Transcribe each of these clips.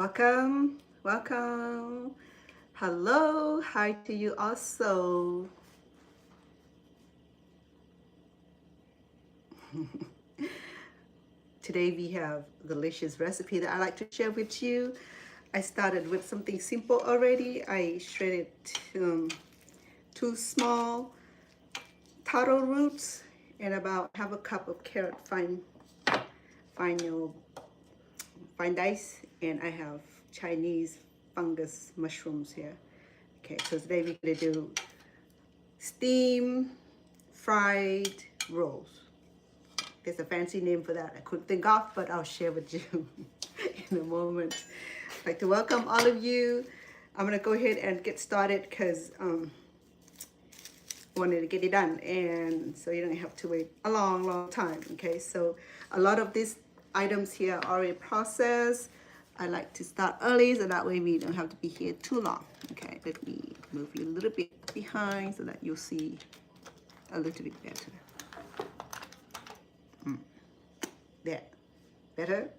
Welcome, welcome. Hello, hi to you also. Today we have a delicious recipe that I like to share with you. I started with something simple already. I shredded two small taro roots and about half a cup of carrot fine dice, and I have Chinese fungus mushrooms here. Okay, so today we're gonna do steam fried rolls. There's a fancy name for that I couldn't think of, but I'll share with you in a moment. I'd like to welcome all of you. I'm gonna go ahead and get started because wanted to get it done, and so you don't have to wait a long time. Okay, so a lot of these items here are already processed. I like to start early so that way we don't have to be here too long. Okay, let me move you a little bit behind so that you'll see a little bit better. There, better.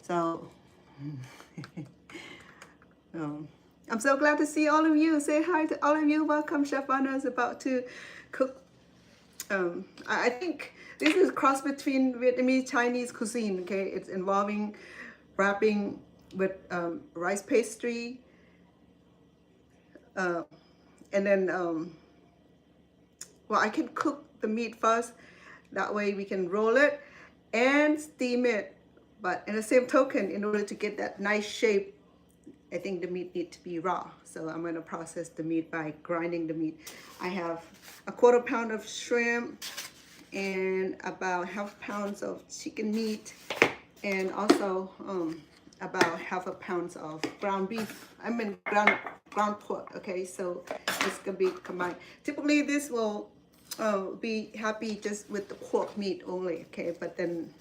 So I'm so glad to see all of you. Say hi to all of you. Welcome. Chef Anna is about to cook. I think this is a cross between Vietnamese Chinese cuisine. Okay, it's involving wrapping with rice pastry, and then well, I can cook the meat first. That way we can roll it and steam it. But in the same token, in order to get that nice shape, I think the meat needs to be raw. So I'm going to process the meat by grinding the meat. I have a 1/4 pound of shrimp and about half pounds of chicken meat, and also about half a pound of ground beef. I mean ground pork. Okay, so it's gonna be combined. Typically this will be happy just with the pork meat only. Okay, but then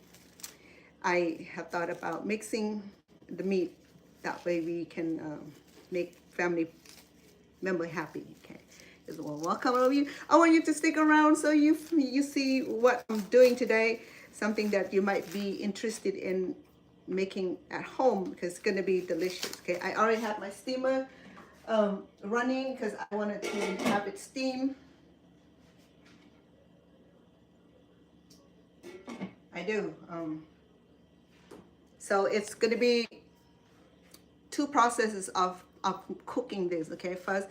I have thought about mixing the meat. That way we can make family member happy. Okay, well, welcome all of you. I want you to stick around so you see what I'm doing today. Something that you might be interested in making at home because it's gonna be delicious. Okay, I already have my steamer running because I wanted to have it steam. I do. So it's gonna be two processes of cooking this. Okay, first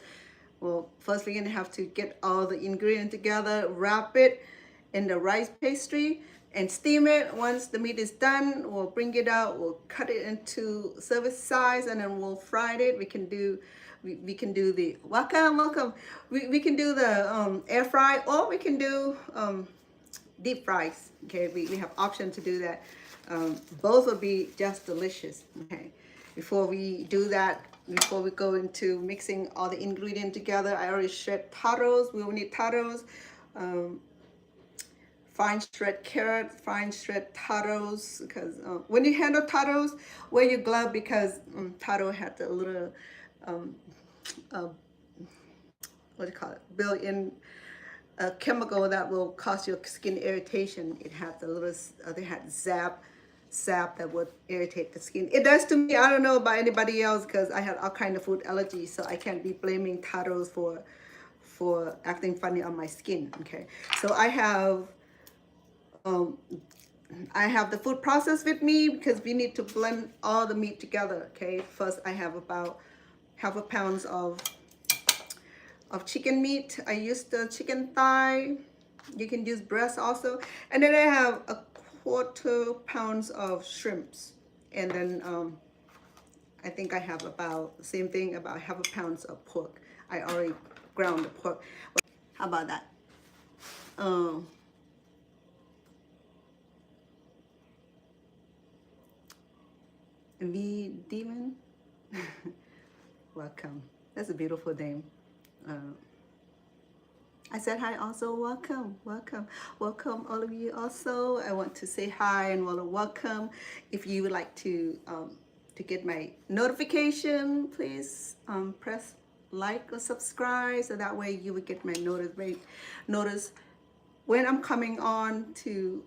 we're gonna have to get all the ingredients together, wrap it in the rice pastry and steam it. Once the meat is done, we'll bring it out, we'll cut it into service size, and then we'll fry it. We can do the welcome. We can do the air fry, or we can do deep fries. Okay, we have option to do that. Both will be just delicious. Okay, before we do that, before we go into mixing all the ingredients together, I already shred taros. We will need taros, fine shred carrot, fine shred taros. Because when you handle taros, wear your glove because taro has a little what do you call it? Built-in chemical that will cause your skin irritation. It has a little, they had sap that would irritate the skin. It does to me. I don't know about anybody else because I had all kind of food allergies, so I can't be blaming taros for acting funny on my skin. Okay, so I have the food process with me because we need to blend all the meat together. Okay, first I have about half a pound of chicken meat. I used the chicken thigh. You can use breast also. And then I have a 1/4 pounds of shrimps. And then I think I have about the same thing, about half a pound of pork. I already ground the pork. How about that? V Demon. Welcome. That's a beautiful name. I said hi also. Welcome all of you also. I want to say hi and welcome. If you would like to get my notification, please press like or subscribe so that way you would get my notice when I'm coming on to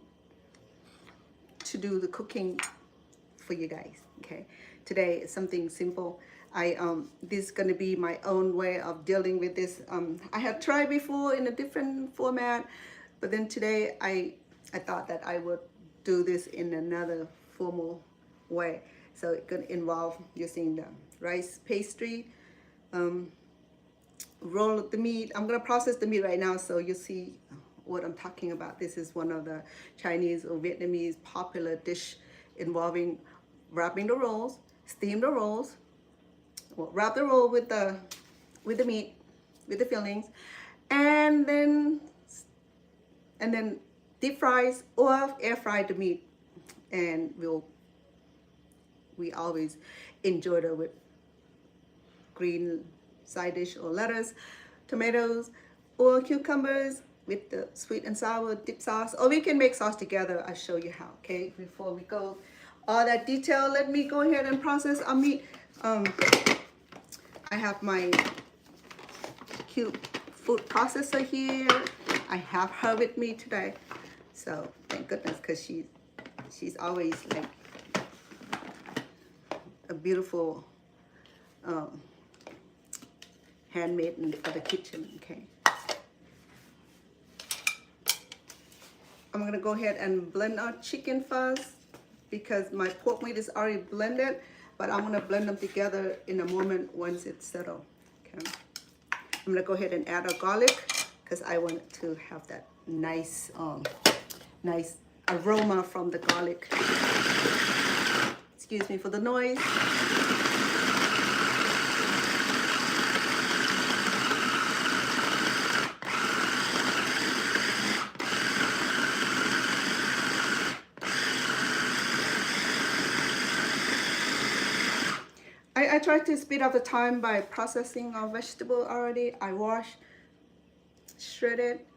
do the cooking for you guys. Okay, today is something simple. This is gonna be my own way of dealing with this. I have tried before in a different format, but then today I thought that I would do this in another formal way. So it's gonna involve using the rice pastry, roll the meat. I'm gonna process the meat right now, so you see what I'm talking about. This is one of the Chinese or Vietnamese popular dish involving wrapping the rolls, steam the rolls, well, wrap the roll with the meat, with the fillings, and then deep fries or air fry the meat, and we always enjoy it with green side dish or lettuce, tomatoes, or cucumbers with the sweet and sour dip sauce, or we can make sauce together. I'll show you how. Okay, before we go all that detail, let me go ahead and process our meat. I have my cute food processor here. I have her with me today, so thank goodness, because she's always like a beautiful handmaiden for the kitchen. Okay, I'm gonna go ahead and blend our chicken first because my pork meat is already blended, but I'm gonna blend them together in a moment once it's settled. Okay, I'm gonna go ahead and add our garlic because I want it to have that nice nice aroma from the garlic. Excuse me for the noise. I try to speed up the time by processing our vegetable already. I wash, shred it,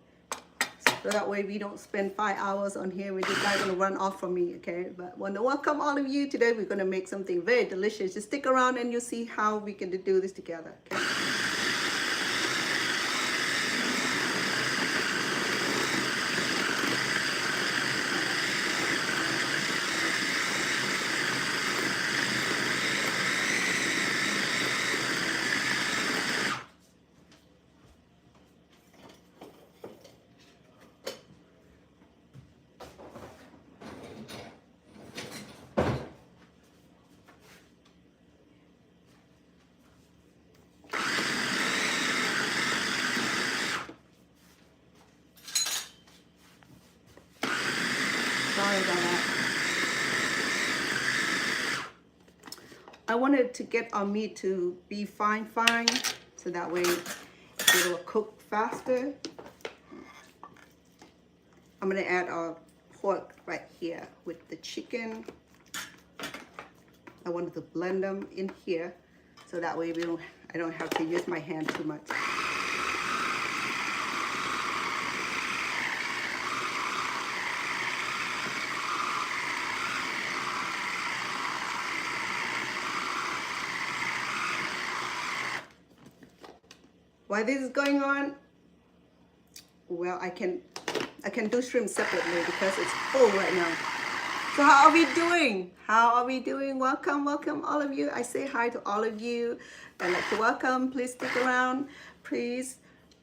so that way we don't spend 5 hours on here. We're just not gonna run off from me, okay? But I want to welcome all of you. Today we're gonna make something very delicious. Just stick around and you'll see how we can do this together, okay? Sorry about that. I wanted to get our meat to be fine, so that way it will cook faster. I'm gonna add our pork right here with the chicken. I wanted to blend them in here, so that way I don't have to use my hand too much. While this is going on, well, I can do shrimp separately because it's full right now. So how are we doing? How are we doing? Welcome, welcome all of you. I say hi to all of you. I'd like to welcome. Please stick around. Please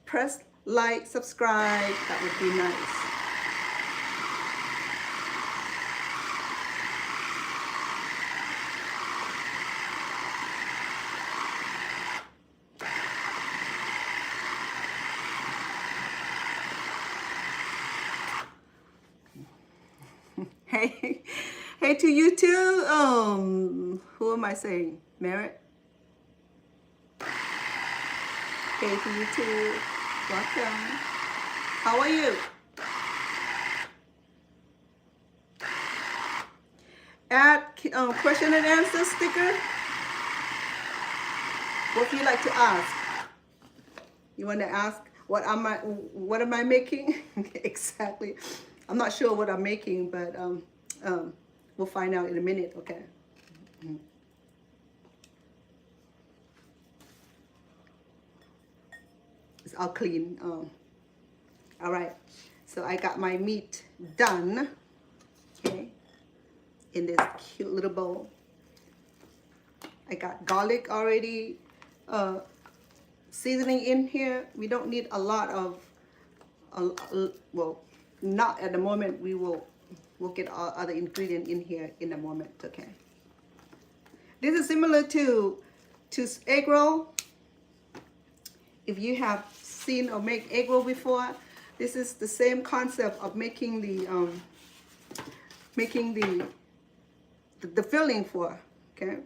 press like, subscribe. That would be nice. Hey to you too. Who am I saying? Merritt? Hey to you too. Welcome. How are you? Add question and answer sticker. What do you like to ask? You want to ask what am I making? Exactly. I'm not sure what I'm making, but we'll find out in a minute, okay? It's all clean. All right, so I got my meat done, okay, in this cute little bowl. I got garlic already seasoning in here. We don't need a lot of, well, not at the moment. We'll get our other ingredient in here in a moment, okay? This is similar to egg roll. If you have seen or make egg roll before, this is the same concept of making the filling for, okay?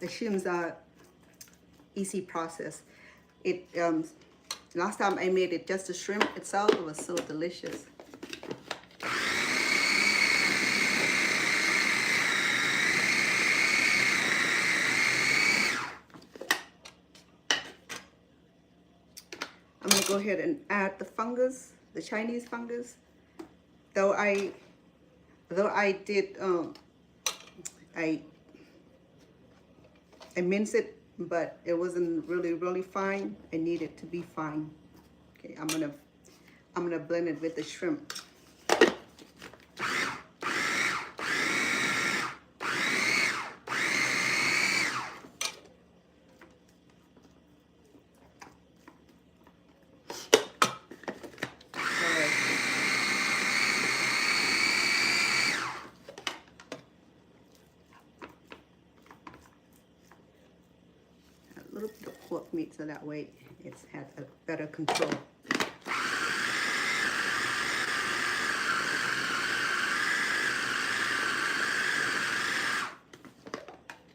The shrimps are easy process. It last time I made it, just the shrimp itself, it was so delicious. I'm gonna go ahead and add the fungus, the Chinese fungus. Though I did I minced it, but it wasn't really fine. I need it to be fine. Okay, I'm gonna blend it with the shrimp. A little bit of pork meat so that way it has a better control.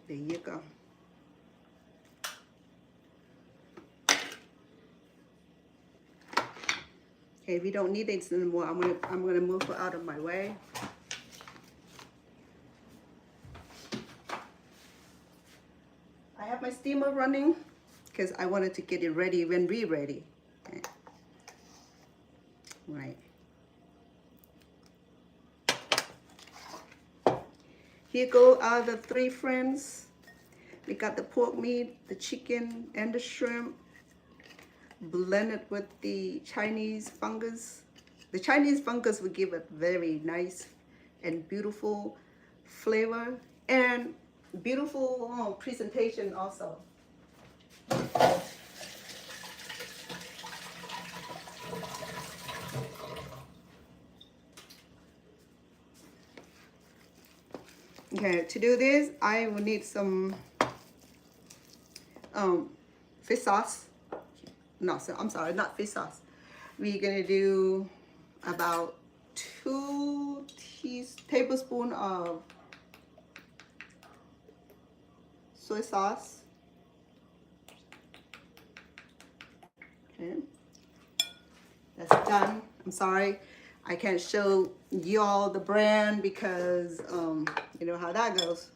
There you go. Okay, we don't need it anymore. I'm gonna move it out of my way. I have my steamer running because I wanted to get it ready when we're ready. Okay. Right. Here go our the three friends. We got the pork meat, the chicken, and the shrimp blended with the Chinese fungus. The Chinese fungus will give it very nice and beautiful flavor and beautiful presentation also. Okay, to do this, I will need some fish sauce. No, so I'm sorry, not fish sauce. We're gonna do about 2 tablespoons of soy sauce. Okay, that's done. I'm sorry, I can't show y'all the brand because you know how that goes.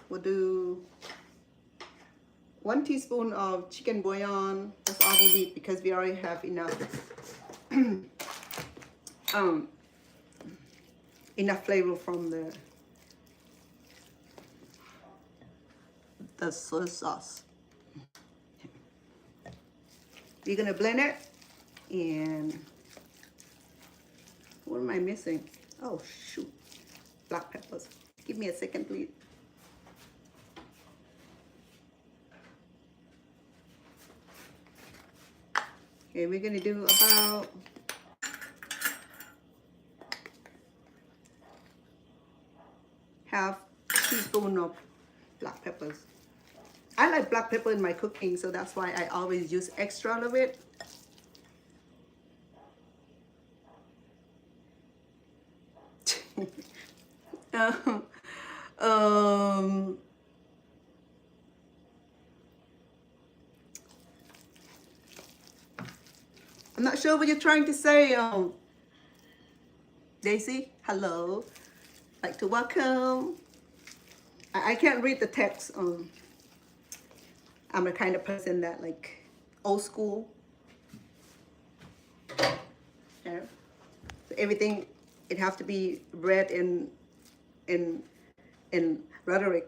We'll do 1 teaspoon of chicken bouillon. That's all we need because we already have enough enough flavor from the soy sauce. We're gonna blend it, and what am I missing? Oh shoot, black peppers. Give me a second, please. Okay, we're gonna do about half teaspoon of black peppers. I like black pepper in my cooking, so that's why I always use extra of it. I'm not sure what you're trying to say, Daisy. Hello. Like to welcome. I can't read the text. I'm the kind of person that like old school. Yeah. So everything, it have to be read in rhetoric,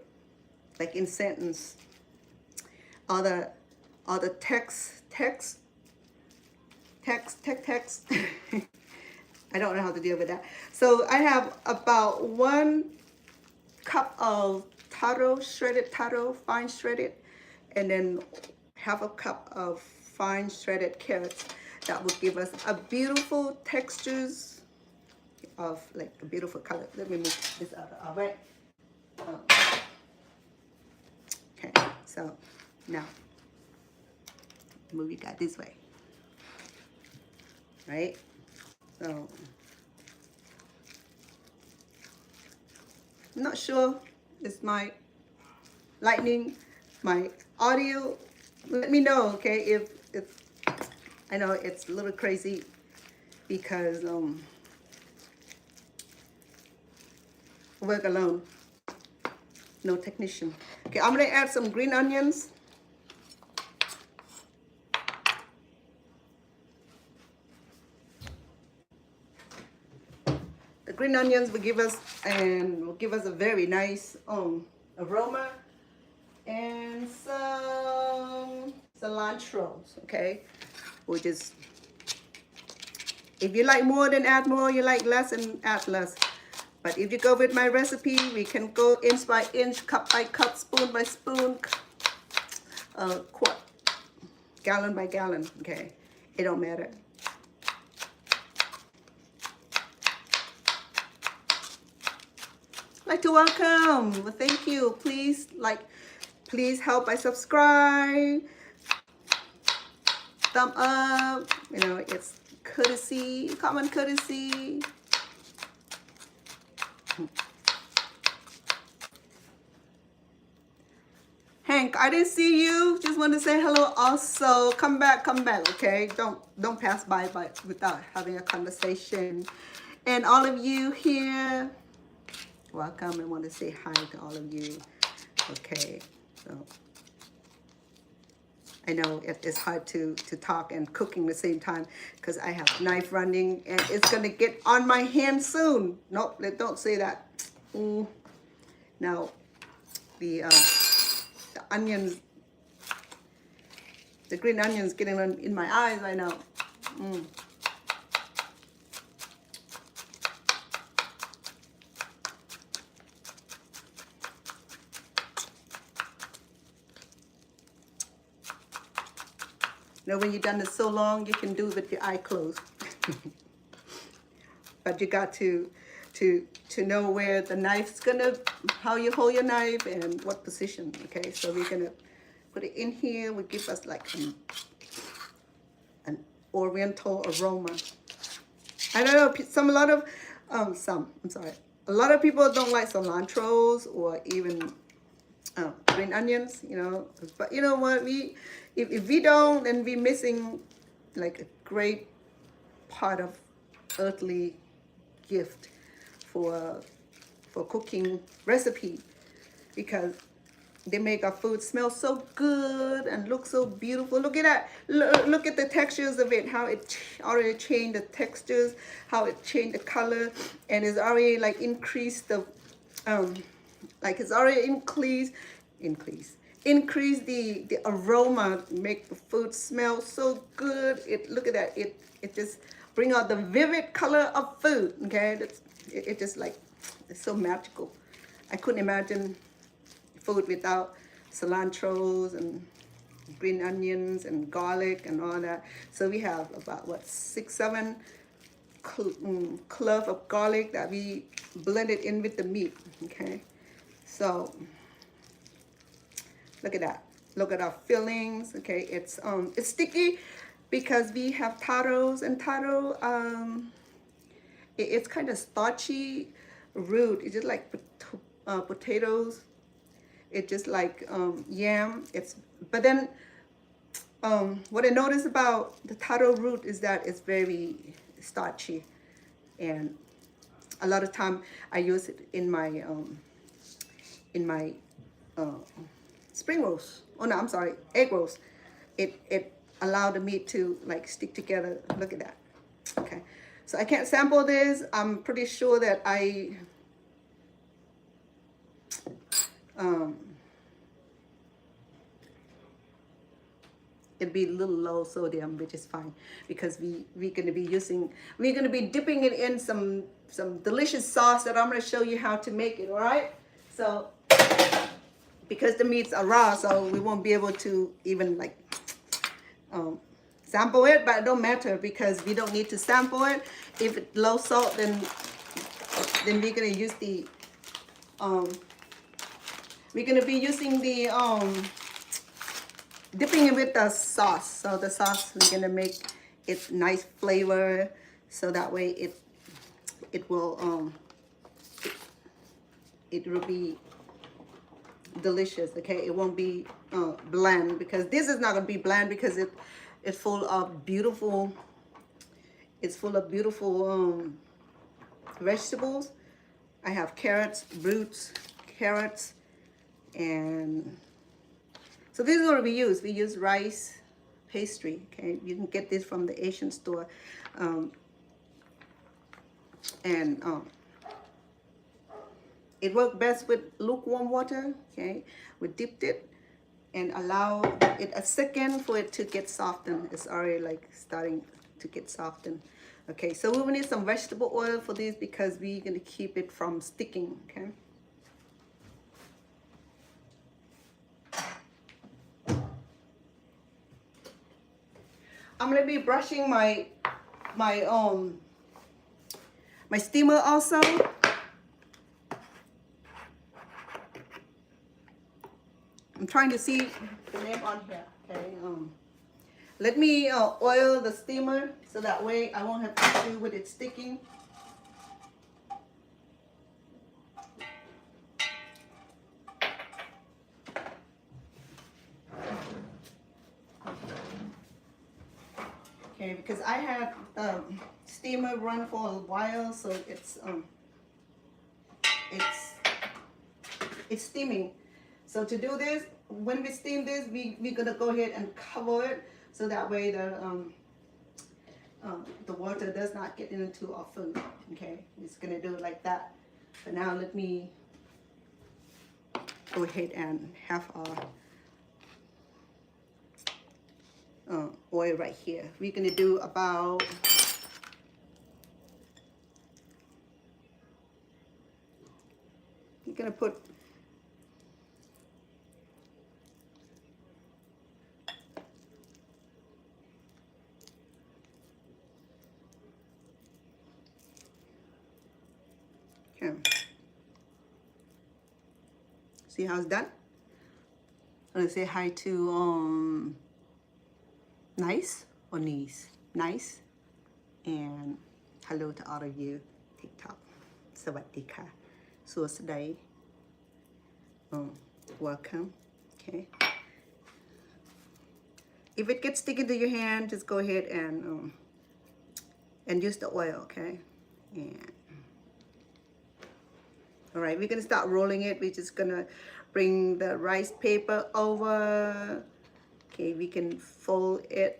like in sentence. All the text. I don't know how to deal with that. So I have about 1 cup of taro, shredded taro, fine shredded, and then half a cup of fine shredded carrots. That will give us a beautiful textures of like a beautiful color. Let me move this out of our way. Okay, so now move it guy this way, right? So I'm not sure it's my lightning, my audio. Let me know, okay, if I know it's a little crazy because work alone, no technician. Okay, I'm gonna add some green onions. The green onions will give us a very nice aroma, and some cilantro, okay, which is, if you like more, then add more. You like less, and add less. But if you go with my recipe, we can go inch by inch, cup by cup, spoon by spoon, quart, gallon by gallon, okay? It don't matter. I'd like to welcome, well, thank you. Please help by subscribe, thumb up, you know, it's courtesy, common courtesy. Hank, I didn't see you. Just want to say hello also. Come back, okay? Don't pass by without having a conversation. And all of you here, welcome. I want to say hi to all of you. Okay, so I know it's hard to talk and cooking at the same time because I have knife running and it's gonna get on my hand soon. Nope, don't say that. Now, the onions, the green onions getting in my eyes right now. You know, when you've done it so long, you can do it with your eye closed. But you got to know where the knife's gonna, how you hold your knife and what position, okay? So we're gonna put it in here, will give us like an oriental aroma. I don't know, a lot of people don't like cilantros or even green onions, you know, but you know what, if we don't, then we're missing like a great part of earthly gift for cooking recipe, because they make our food smell so good and look so beautiful. Look at that. Look at the textures of it, how it already changed the textures, how it changed the color, and it's already like increased the like it's already increase the aroma, make the food smell so good. Look at that, it just bring out the vivid color of food, okay? It just like, it's so magical. I couldn't imagine food without cilantros and green onions and garlic and all that. So we have about what, 6-7 cloves of garlic that we blended in with the meat, okay? So look at that. Look at our fillings, okay? It's sticky because we have taros, and taro, it's kind of starchy root. It's just like potatoes. It's just like yam. But then what I noticed about the taro root is that it's very starchy, and a lot of time I use it in my spring rolls. Oh no, I'm sorry, egg rolls. It allowed the meat to like stick together. Look at that. Okay, So I can't sample this. I'm pretty sure that it'd be a little low sodium, which is fine, because we're gonna be dipping it in some delicious sauce that I'm gonna show you how to make it. All right. So because the meats are raw, so we won't be able to even like sample it, but it don't matter because we don't need to sample it. If it's low salt, then we're gonna use the we're gonna be using the dipping it with the sauce. So the sauce, we're gonna make it nice flavor, so that way it will be delicious. Okay, it won't be bland, because this is not gonna be bland because it's full of beautiful vegetables. I have carrots, roots, carrots, and so this is what we use. We use rice pastry. Okay, you can get this from the Asian store, it worked best with lukewarm water. Okay, we dipped it and allow it a second for it to get softened. It's already like starting to get softened. Okay, so we will need some vegetable oil for this because we're gonna keep it from sticking. Okay. I'm gonna be brushing my steamer also. I'm trying to see the name on here. Okay. Let me oil the steamer so that way I won't have issue with it sticking. Okay, because I had steamer run for a while, so it's steaming. So to do this, when we steam this, we're gonna go ahead and cover it so that way the water does not get into our food. Okay, we're just gonna do it like that. But now let me go ahead and have our oil right here. We're gonna do about you're gonna put okay. See how it's done? I'm gonna say hi to Nice or Nice, Nice, and hello to all of you TikTok. สวัสดีค่ะ สวัสดี welcome. Okay, if it gets sticky to your hand, just go ahead and use the oil. Okay, and all right, we're gonna start rolling it. We're just gonna bring the rice paper over. Okay, we can fold it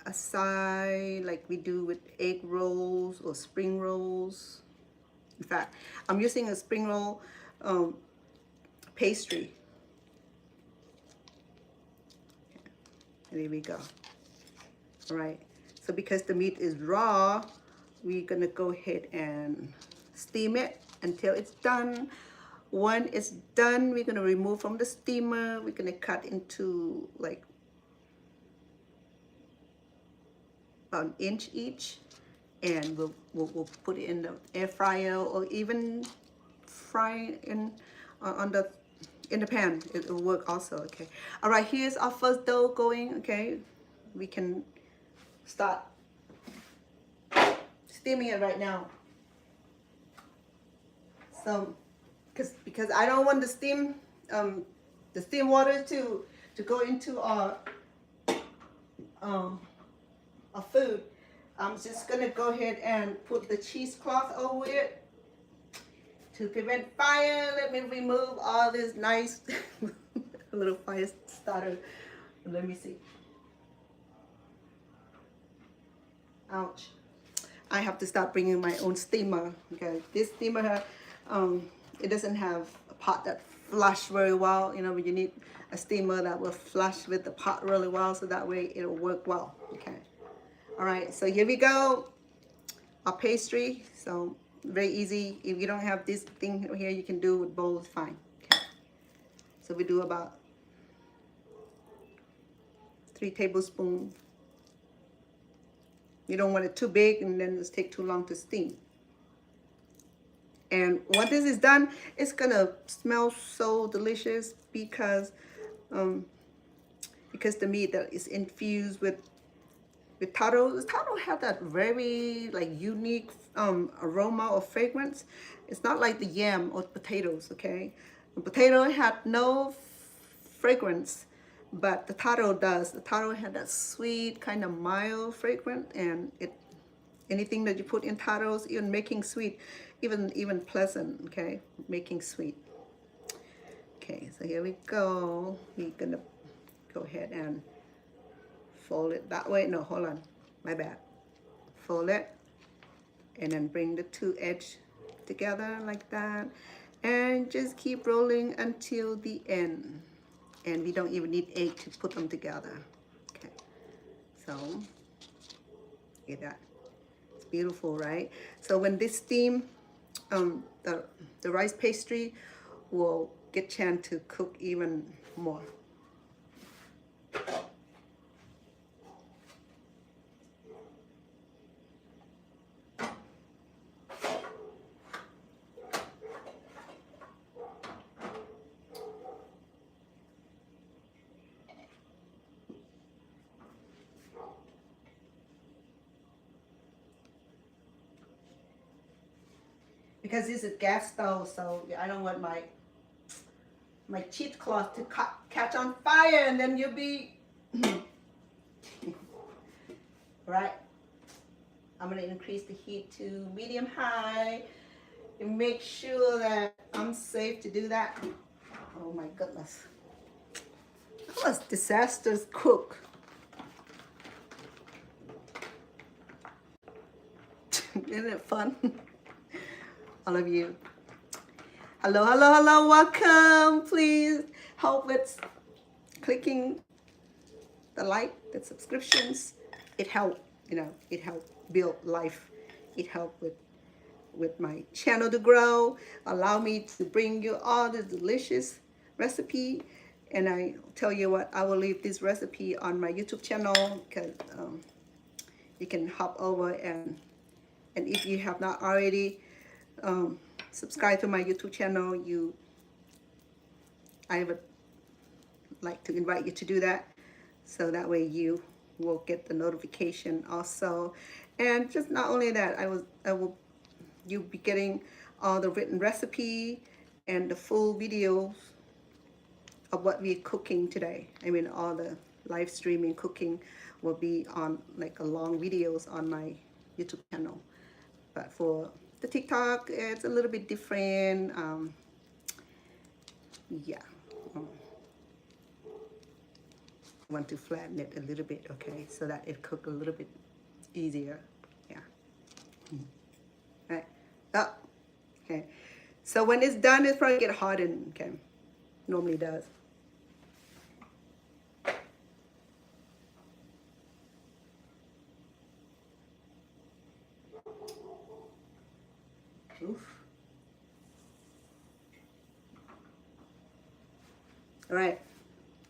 aside like we do with egg rolls or spring rolls. In fact, I'm using a spring roll pastry. Okay, there we go. All right, so because the meat is raw, we're gonna go ahead and steam it until it's done. When it's done, we're gonna remove from the steamer. We're gonna cut into like about an inch each, and we'll put it in the air fryer or even fry in in the pan. It'll work also. Okay, all right, here's our first dough going. Okay, we can start steaming it right now. So because I don't want the steam water to go into our food, I'm just gonna go ahead and put the cheesecloth over it to prevent fire. Let me remove all this nice little fire starter. Let me see. Ouch. I have to start bringing my own steamer. Okay, this steamer, it doesn't have a pot that flush very well. You know, you need a steamer that will flush with the pot really well, so that way it'll work well. Okay. All right, so here we go. Our pastry. So very easy. If you don't have this thing here, you can do with bowls, fine. Okay. So we do about 3 tablespoons. You don't want it too big and then it's take too long to steam. And once this is done, it's gonna smell so delicious because the meat that is infused with taro. The taro have that very like unique aroma or fragrance. It's not like the yam or potatoes, okay? The potato had no fragrance, but the taro does. The taro had that sweet, kind of mild fragrance, and anything that you put in taros, even making sweet, even pleasant, okay? Making sweet. Okay, so here we go. We're gonna go ahead and fold it that way. No, hold on, my bad. Fold it, and then bring the 2 edges together like that, and just keep rolling until the end. And we don't even need egg to put them together. Okay, so look at that. It's beautiful, right? So when this steam, the rice pastry will get chance to cook even more. Because this is gas stove, so I don't want my cheesecloth to catch on fire, and then you'll be right. I'm gonna increase the heat to medium high and make sure that I'm safe to do that. Oh my goodness, that was disastrous cook. Isn't it fun? All of you. Hello, hello, hello, welcome. Please help with clicking the like, the subscriptions. It helped, you know, it helped build life. It helped with my channel to grow, allow me to bring you all the delicious recipe. And I tell you what, I will leave this recipe on my YouTube channel, because you can hop over and if you have not already subscribe to my YouTube channel, I would like to invite you to do that, so that way you will get the notification also. And just not only that, you'll be getting all the written recipe and the full videos of what we're cooking today. I mean, all the live streaming cooking will be on like a long videos on my YouTube channel. But for the TikTok, it's a little bit different. Yeah. I want to flatten it a little bit, okay, so that it cook a little bit easier. Yeah. Right. Oh. Okay. So when it's done, it's probably get hardened. Okay. Normally does. Oof. All right.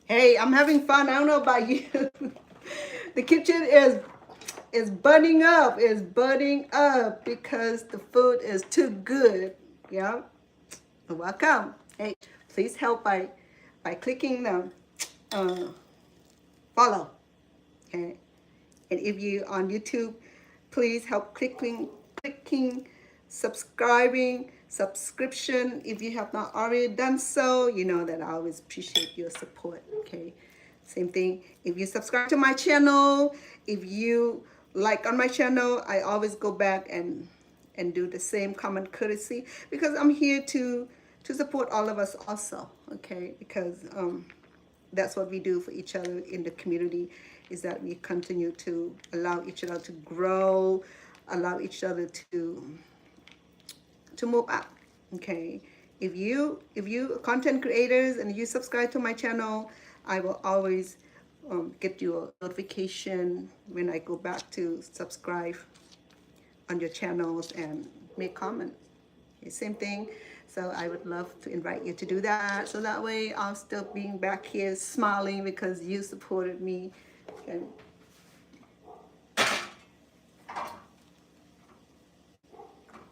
Hey, I'm having fun. I don't know about you. The kitchen is burning up. It's burning up because the food is too good. Yeah. Welcome. Hey, please help by clicking the follow. Okay. And if you on YouTube, please help clicking subscription. If you have not already done so, you know that I always appreciate your support. Okay, same thing, if you subscribe to my channel, if you like on my channel, I always go back and do the same common courtesy, because I'm here to support all of us also. Okay, because that's what we do for each other in the community, is that we continue to allow each other to grow, allow each other to move up. Okay, if you are content creators and you subscribe to my channel, I will always get you a notification when I go back to subscribe on your channels and make comments. Okay, same thing. So I would love to invite you to do that. So that way I'll still being back here smiling because you supported me. Okay.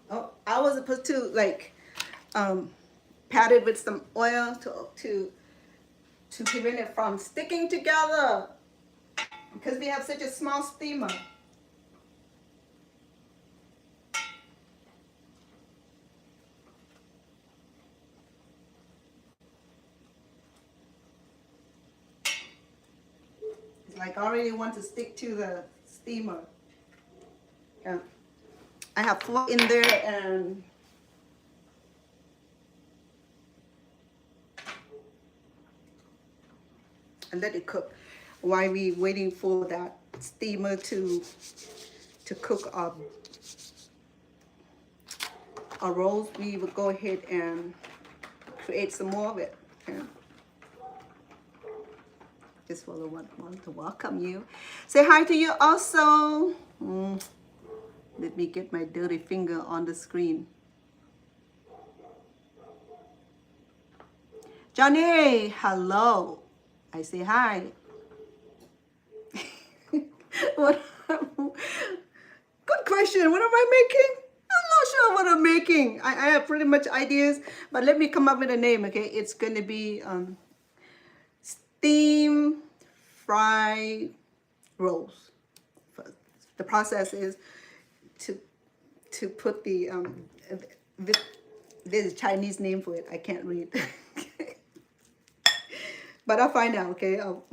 Oh, I was supposed to like pat it with some oil to prevent it from sticking together because we have such a small steamer. It's like I already want to stick to the steamer. Yeah. I have 4 in there and let it cook while we waiting for that steamer to cook our rolls. We will go ahead and create some more of it. Okay. Just want to welcome you. Say hi to you also. Let me get my dirty finger on the screen. Johnny, hello. I say hi. What? Good question. What am I making? I'm not sure what I'm making. I have pretty much ideas, but let me come up with a name. Okay, it's going to be steam fried rolls. The process is to put there's a Chinese name for it. I can't read. But I'll find out, okay? I'll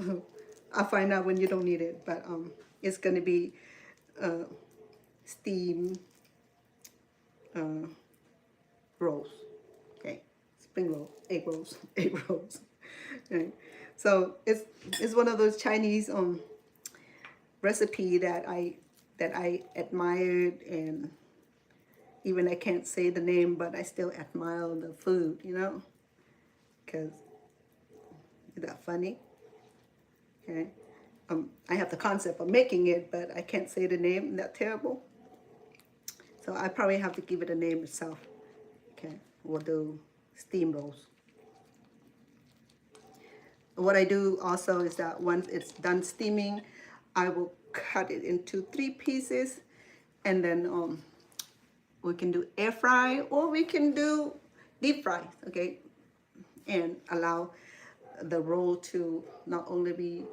find out when you don't need it. But it's going to be steam rolls, okay? Spring roll, egg rolls, egg rolls. Okay. So it's one of those Chinese recipe that I admired, and even I can't say the name, but I still admire the food, you know, because is that funny? Okay. I have the concept of making it, but I can't say the name. Isn't that terrible? So I probably have to give it a name itself. Okay. We'll do steam rolls. What I do also is that once it's done steaming, I will cut it into 3 pieces, and then we can do air fry or we can do deep fry. Okay. And allow the roll to not only be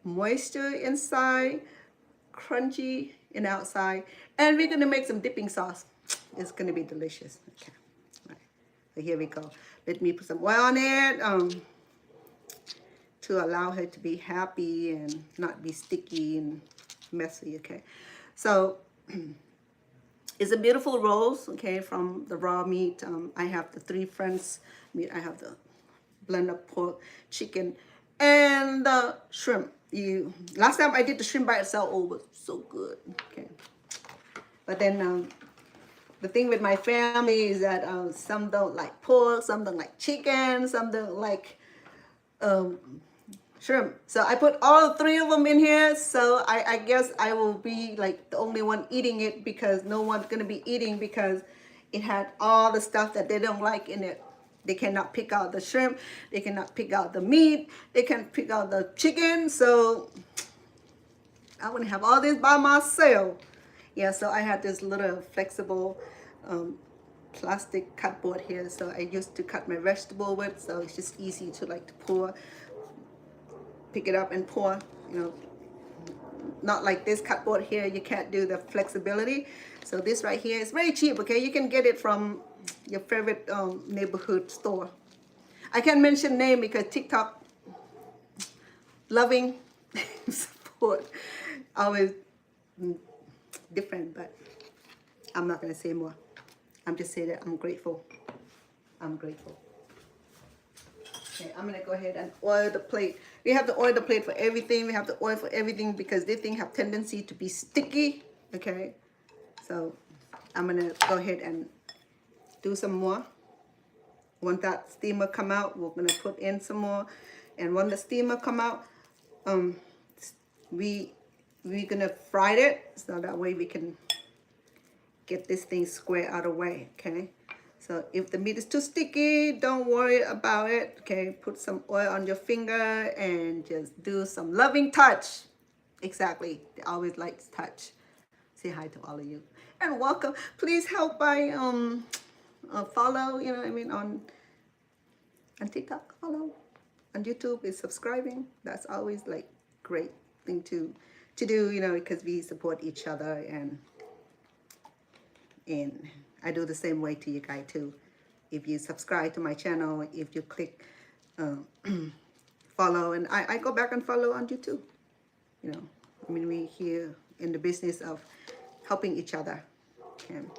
moisture inside, crunchy in outside, and we're gonna make some dipping sauce. It's gonna be delicious. Okay, all right. So here we go. Let me put some oil on it to allow her to be happy and not be sticky and messy. Okay, so it's a beautiful rolls. Okay, from the raw meat. I have the 3 French meat. I have the blend of pork, chicken, and the shrimp. Last time I did the shrimp by itself. Oh, it was so good. Okay, but then the thing with my family is that some don't like pork, some don't like chicken, some don't like shrimp. So I put all 3 of them in here. So I guess I will be like the only one eating it, because no one's gonna be eating because it had all the stuff that they don't like in it. They cannot pick out the shrimp. They cannot pick out the meat. They can't pick out the chicken. So I want to have all this by myself. Yeah, so I had this little flexible plastic cardboard here. So I used to cut my vegetable with. So it's just easy to like to pour, pick it up and pour, you know. Not like this cardboard here. You can't do the flexibility. So this right here is very cheap, okay? You can get it from your favorite neighborhood store. I can't mention name because TikTok loving support always different, but I'm not going to say more. I'm just saying that I'm grateful. I'm grateful. Okay, I'm going to go ahead and oil the plate. We have to oil the plate for everything. We have to oil for everything because this thing have tendency to be sticky, okay? So I'm gonna go ahead and do some more. Once that steamer come out, we're gonna put in some more. And when the steamer come out, we're gonna fry it so that way we can get this thing square out of the way, okay? So if the meat is too sticky, don't worry about it, okay? Put some oil on your finger and just do some loving touch. Exactly, they always like to touch. Say hi to all of you and welcome. Please help by follow, you know what I mean, on TikTok, follow. On YouTube is subscribing. That's always like great thing to do, you know, because we support each other, and I do the same way to you guys too. If you subscribe to my channel, if you click follow, and I go back and follow on YouTube, you know, I mean, we here in the business of helping each other, and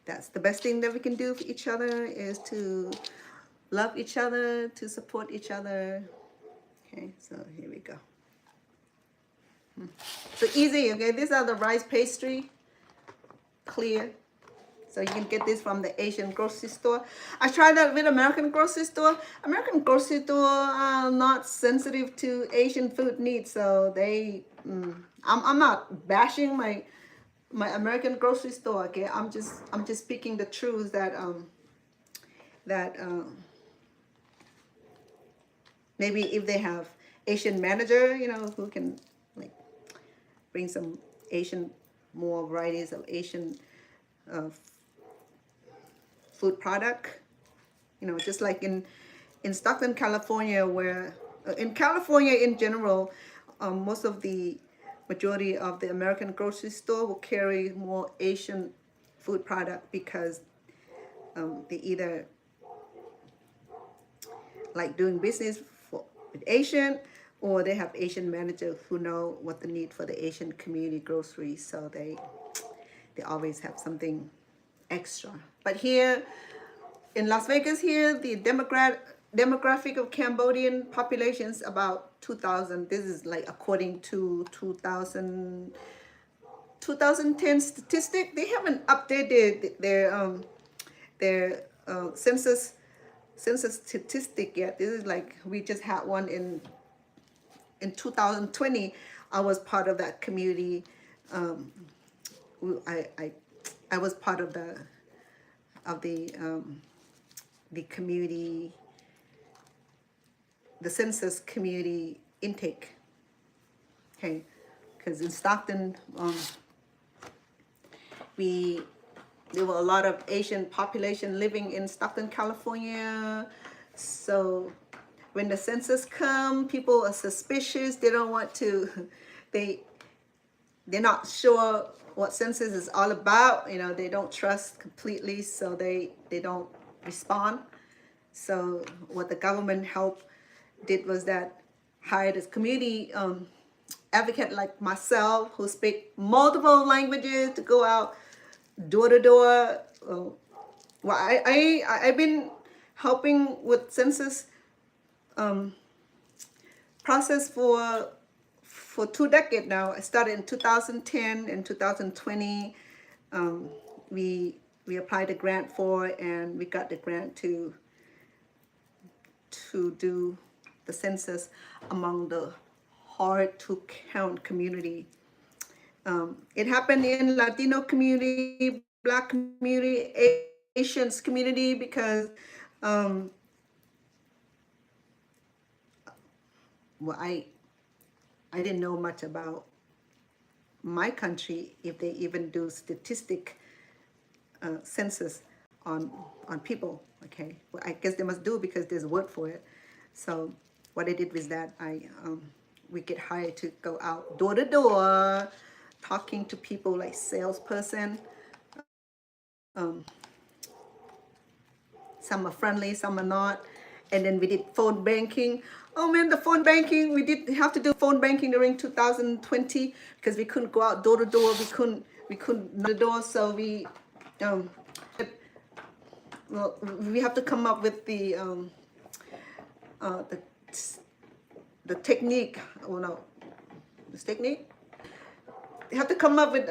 that's the best thing that we can do for each other, is to love each other, to support each other. Okay, so here we go. So easy, okay? These are the rice pastry, clear. So you can get this from the Asian grocery store. I tried that with American grocery store. American grocery store are not sensitive to Asian food needs, so they. I'm not bashing my American grocery store. Okay, I'm just speaking the truth that maybe if they have Asian manager, you know, who can like bring some more varieties of Asian food product, you know, just like in Stockton, California, where in California in general, most of the majority of the American grocery store will carry more Asian food product, because they either like doing business with Asian, or they have Asian managers who know what the need for the Asian community groceries, so they always have something extra. But here in Las Vegas, here the demographic of Cambodian population is about 2,000. This is like according to 2010 statistic. They haven't updated their census statistic yet. This is like, we just had one in 2020. I was part of that community. I was part of the community, the census community intake. Okay, because in Stockton, there were a lot of Asian population living in Stockton, California. So when the census come, people are suspicious. They don't want to, they're not sure what census is all about. You know, they don't trust completely, so they don't respond. So what the government help did was that hired a community advocate like myself, who speak multiple languages, to go out door to door. Well, I've been helping with census process for 2 decades now. I started in 2010. In 2020, we applied a grant for, and we got the grant to do the census among the hard to count community. It happened in Latino community, Black community, Asians community, because well, I didn't know much about my country, if they even do statistic census on people. Okay, well, I guess they must do, because there's a word for it. So what I did was that we get hired to go out door to door, talking to people like salesperson. Some are friendly, some are not. And then we did phone banking. Oh man, the phone banking, we did have to do phone banking during 2020, because we couldn't go out door to door. We couldn't knock the door. So we have to come up with the technique. Oh no, this technique. You have to come up with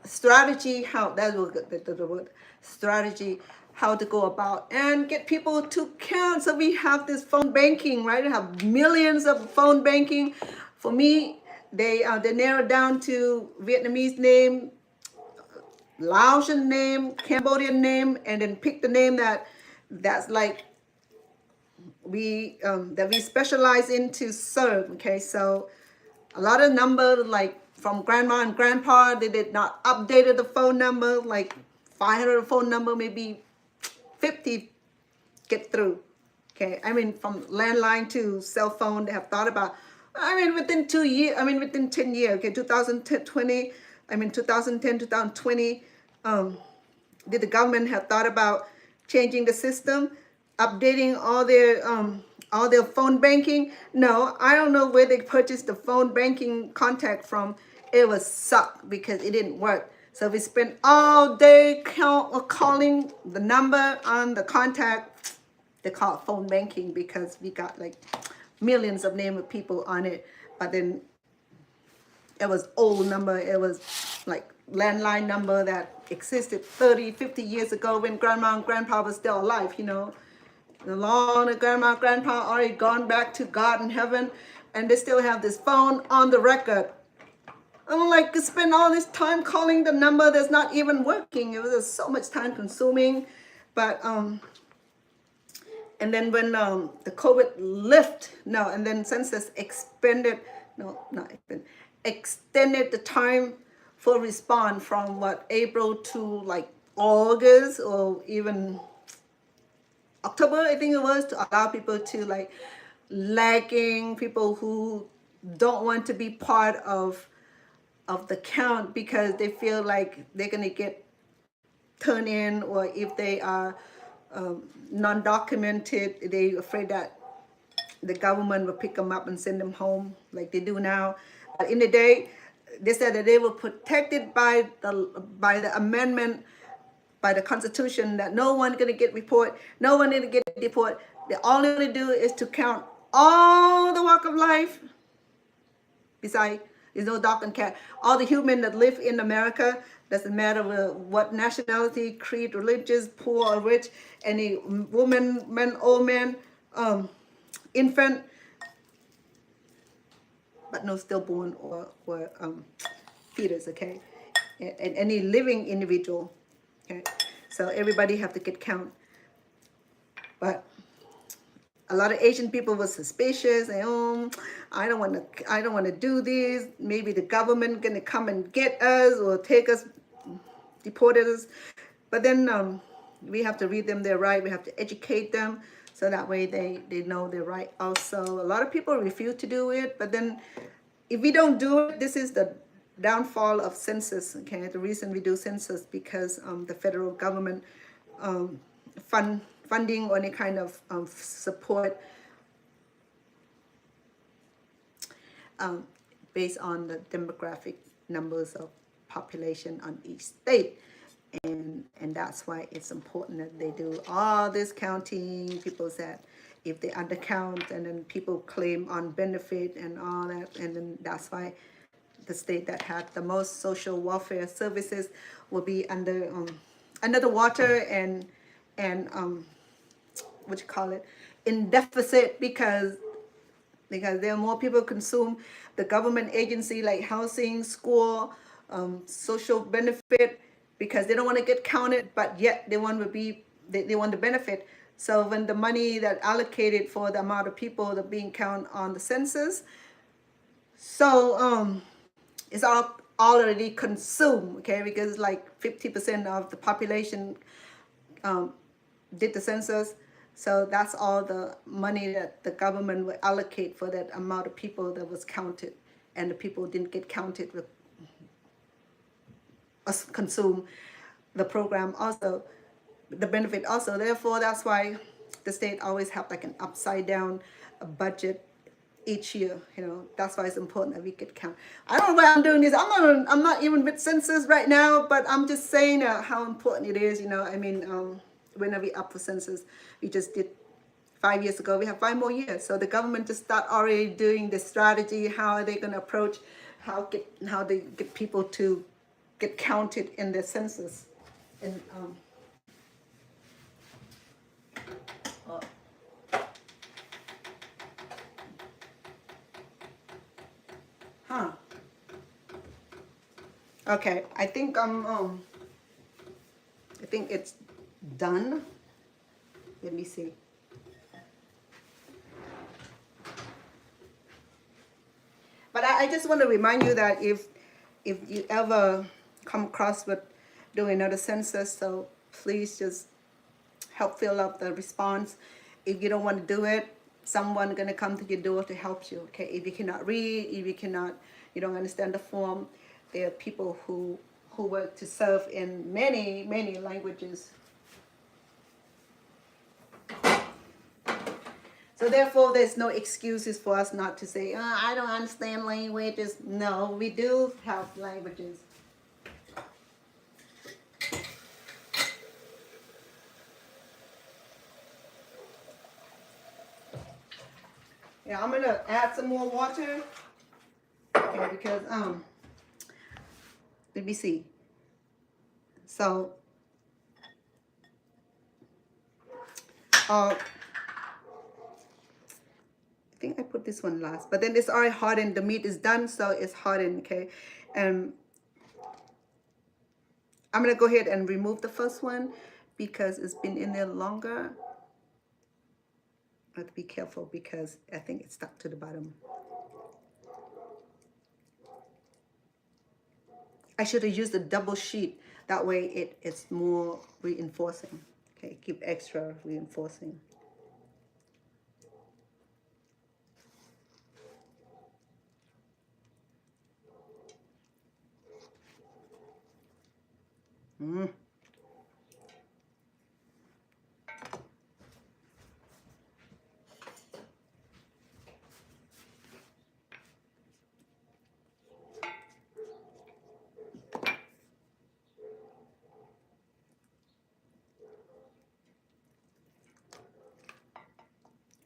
strategy how that will the word strategy how to go about and get people to count. So we have this phone banking, right? We have millions of phone banking. For me, they narrowed down to Vietnamese name, Laotian name, Cambodian name, and then pick the name that's like that we specialize in to serve. Okay, so a lot of numbers like from grandma and grandpa, they did not updated the phone number, like 500 phone number, maybe 50 get through. Okay, I mean from landline to cell phone, they have thought about, I mean within 2 years, I mean within 10 years, okay, 2020, I mean 2010, 2020, did the government have thought about changing the system, updating all their phone banking? No, I don't know where they purchased the phone banking contact from. It was suck because it didn't work. So we spent all day calling the number on the contact. They call it phone banking because we got like millions of name of people on it. But then it was old number. It was like landline number that existed 30, 50 years ago when grandma and grandpa was still alive, you know. The long the grandma and grandpa already gone back to God in heaven, and they still have this phone on the record. I'm like, to spend all this time calling the number that's not even working. It was just so much time consuming. But and then when the COVID and then census extended the time for response from what, April to like August or even October, I think it was, to allow people to like lagging people who don't want to be part of the count because they feel like they're gonna get turned in, or if they are non-documented, they're afraid that the government will pick them up and send them home like they do now. But in the day, they said that they were protected by the amendment, by the Constitution, that no one gonna get report, no one gonna get deport. They all they gonna do is to count all the walk of life. Besides, there's no dog and cat. All the human that live in America, doesn't matter what nationality, creed, religious, poor or rich, any woman, man, old man, infant, but no stillborn or fetus, okay? And any living individual, okay? So everybody have to get count. But a lot of Asian people were suspicious, and I don't want to do this. Maybe the government gonna come and get us or take us, deported us. But then we have to read them their right. We have to educate them so that way they know their right also. A lot of people refuse to do it, but then if we don't do it, this is the downfall of census. Okay, the reason we do census because the federal government funding or any kind of support based on the demographic numbers of population on each state, and that's why it's important that they do all this counting. People said if they undercount, and then people claim on benefit and all that, and then that's why the state that had the most social welfare services will be under the water and what you call it, in deficit, because there are more people consume the government agency like housing, school, social benefit, because they don't want to get counted, but yet they want to be they want the benefit. So when the money that allocated for the amount of people that being counted on the census, so it's all already consumed, okay, because like 50% of the population did the census. So that's all the money that the government would allocate for that amount of people that was counted, and the people didn't get counted with us consume the program also, the benefit also. Therefore, that's why the state always have like an upside down budget each year. You know, that's why it's important that we get count. I don't know why I'm doing this. I'm not even with census right now, but I'm just saying how important it is. You know, I mean, when are we up for census? We just did 5 years ago. We have 5 more years. So the government just start already doing the strategy. How are they going to approach? How they get people to get counted in the census. And oh. Huh. Okay, I think it's done. Let me see. But I just want to remind you that if you ever come across with doing another census, so please just help fill out the response. If you don't want to do it, someone gonna come to your door to help you. Okay, if you cannot read, if you don't understand the form, there are people who work to serve in many languages. So therefore, there's no excuses for us not to say, oh, I don't understand languages. No, we do have languages. Yeah, I'm gonna add some more water. Okay, because let me see. So I think I put this one last, but then it's already hardened. The meat is done, so it's hardened. Okay, and I'm gonna go ahead and remove the first one because it's been in there longer. I have to be careful because I think it's stuck to the bottom. I should have used a double sheet. That way it's more reinforcing. Okay, keep extra reinforcing.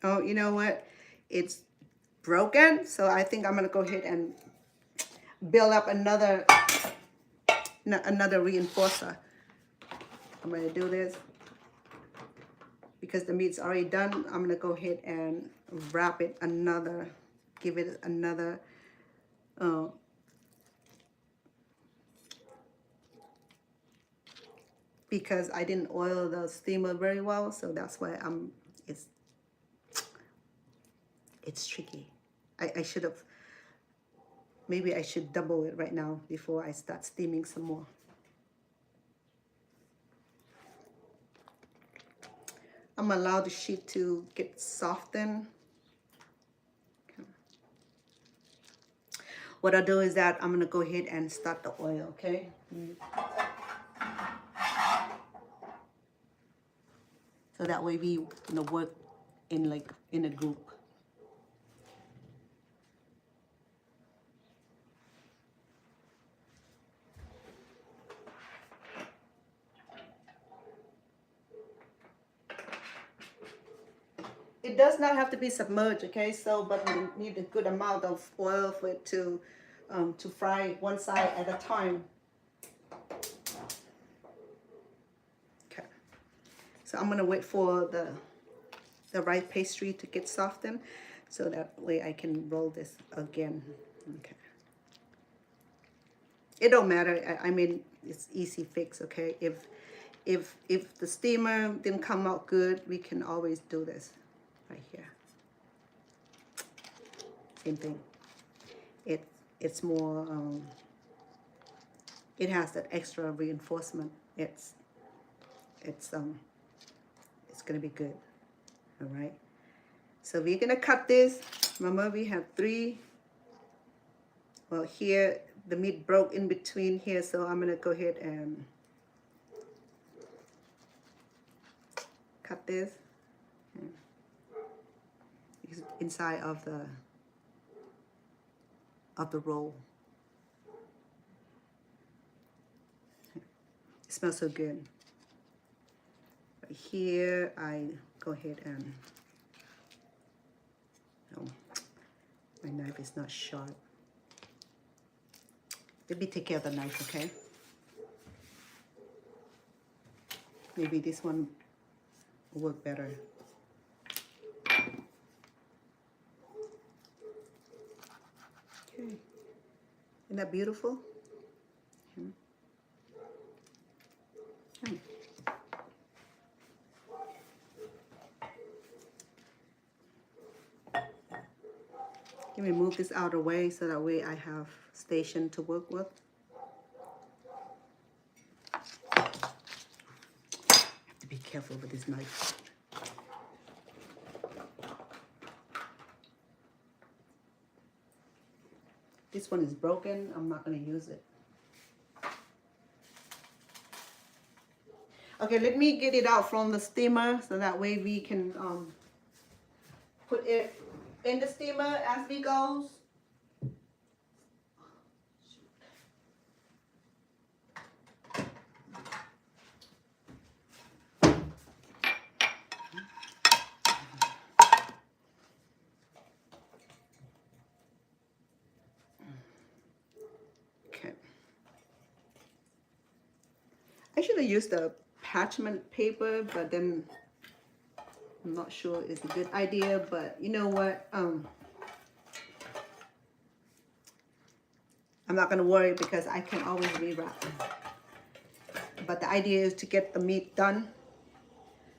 Oh, you know what? It's broken, so I think I'm gonna go ahead and build up another reinforcer. I'm gonna do this because the meat's already done. I'm gonna go ahead and wrap it give it another because I didn't oil the steamer very well, so that's why it's tricky. I should have, maybe I should double it right now before I start steaming some more. I'm gonna allow the sheet to get softened. Okay. What I'll do is that I'm gonna go ahead and start the oil, okay? So that way we work in a group. It does not have to be submerged, okay? So, but we need a good amount of oil for it to fry one side at a time. Okay. So I'm gonna wait for the rice pastry to get softened, so that way I can roll this again. Okay. It don't matter. I mean, it's easy fix, okay? If the steamer didn't come out good, we can always do this. Right here, same thing. It's more. It has that extra reinforcement. It's gonna be good. All right. So we're gonna cut this. Remember, we have 3. Well, here the meat broke in between here, so I'm gonna go ahead and cut this. Inside of the roll. It smells so good. Right here, I go ahead and, oh, my knife is not sharp. Let me take care of the knife, okay? Maybe this one will work better. Okay, isn't that beautiful? Let me move this out of the way so that way I have station to work with. I have to be careful with this knife. This one is broken. I'm not going to use it. Okay, let me get it out from the steamer so that way we can put it in the steamer as we goes. Okay. I should have used the parchment paper, but then I'm not sure it's a good idea, but you know what? I'm not going to worry because I can always rewrap them. But the idea is to get the meat done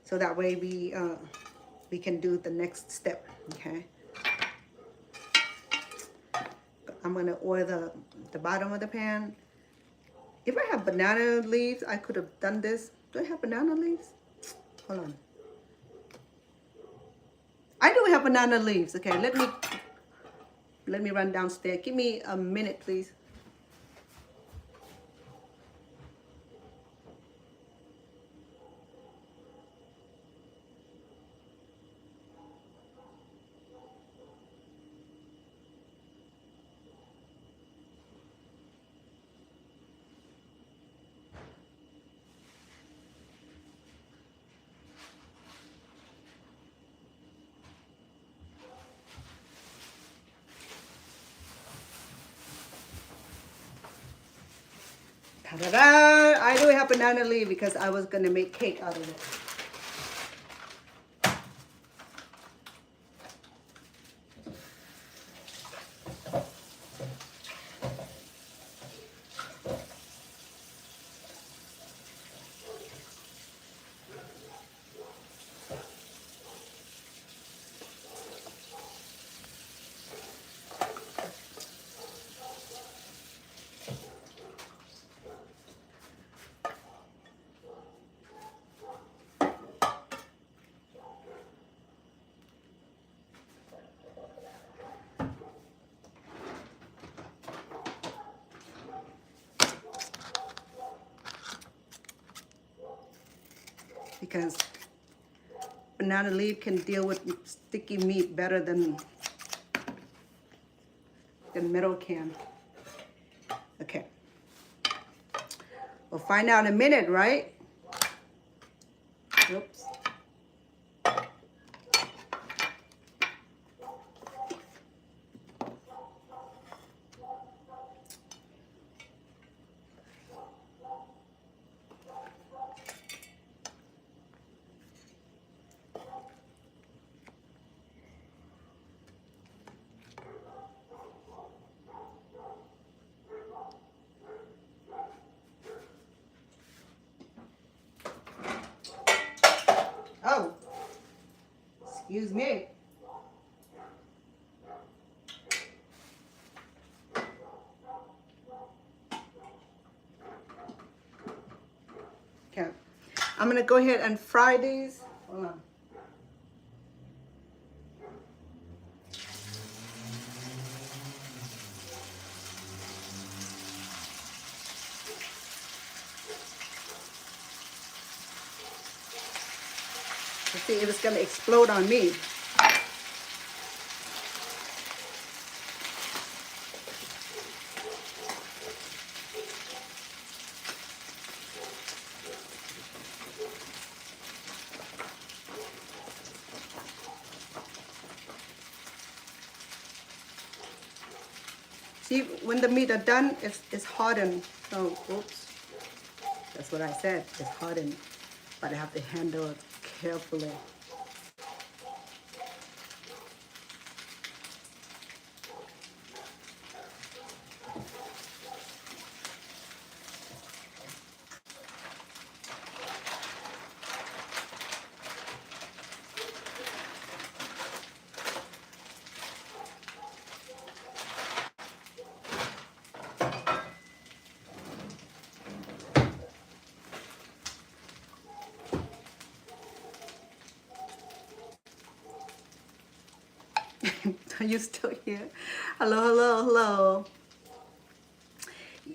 so that way we can do the next step, okay? I'm going to oil the bottom of the pan. If I have banana leaves, I could have done this. Do I have banana leaves? Hold on. I do have banana leaves. Okay, let me run downstairs. Give me a minute, please. Ta-da-da! I do have banana leaf because I was going to make cake out of it. Because banana leaf can deal with sticky meat better than metal can. Okay. We'll find out in a minute, right? Oops. Oh, excuse me. Okay, I'm gonna go ahead and fry these. Hold on. Let's see if it's gonna explode on me. See, when the meat are done, it's hardened. Oh, oops. That's what I said. It's hardened. but I have to handle it carefully. Are you still here? Hello, hello, hello.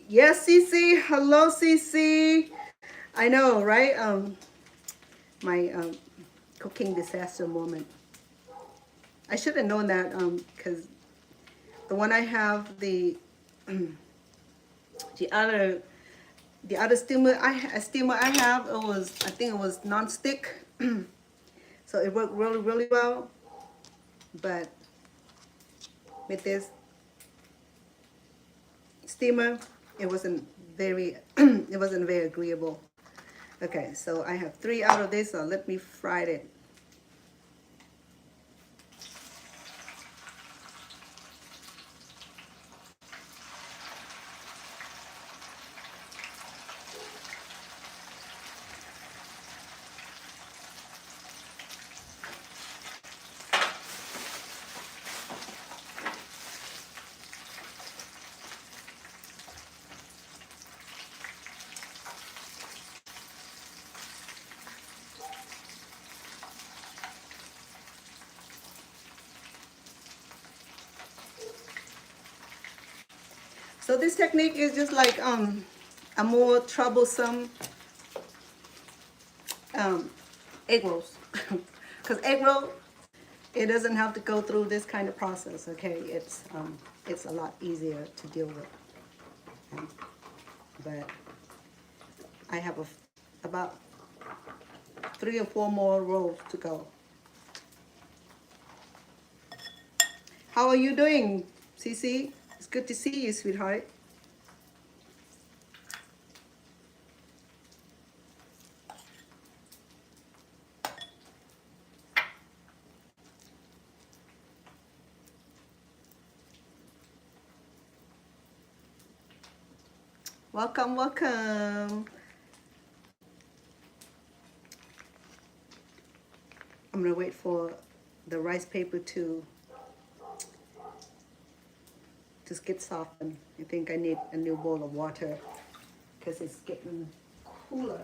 Yes, CC. Hello, CC. I know, right? My cooking disaster moment. I should have known that because the one I have, the other steamer I have, I think it was non-stick, so it worked really, really well. But with this steamer, it wasn't very it wasn't very agreeable. Okay, so I have 3 out of this, so let me fry it. So this technique is just like a more troublesome egg rolls, because egg roll, it doesn't have to go through this kind of process. Okay, it's a lot easier to deal with. But I have about 3 or 4 more rolls to go. How are you doing, Cece? It's good to see you, sweetheart. Welcome, welcome. I'm gonna wait for the rice paper to just get softened. I think I need a new bowl of water because it's getting cooler.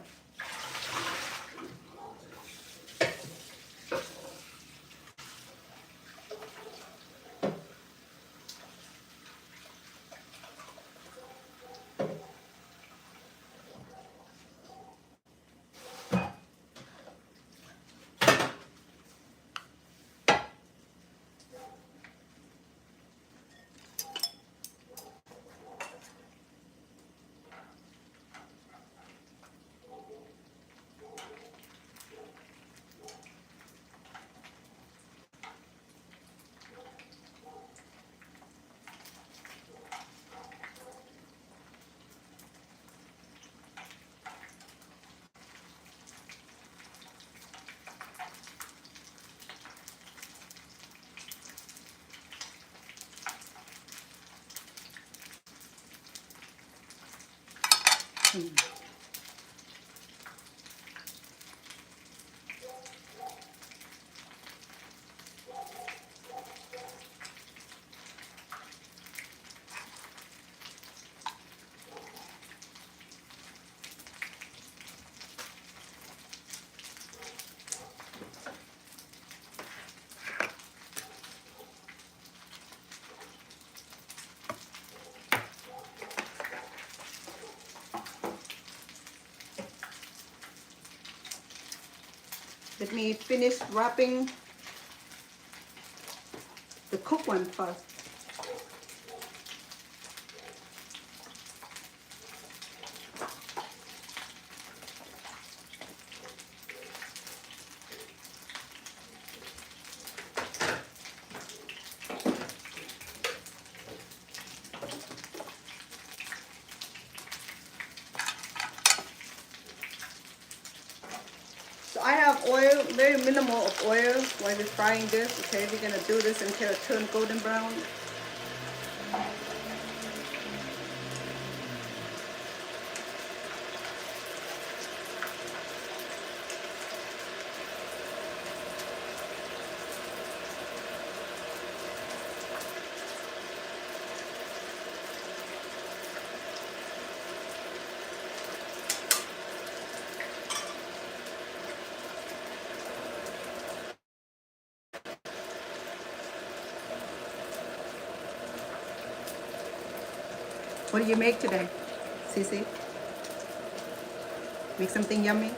Let me finish wrapping the cooked one first. So I have oil, very minimal of oil while we're frying this. Okay, we're gonna do this until it turns golden brown. What do you make today, Cece? Make something yummy?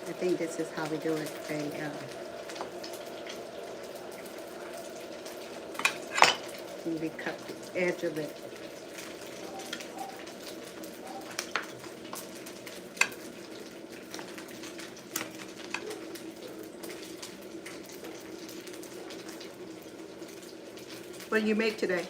I think this is how we do it. Okay, and we cut the edge of it. What do you make today?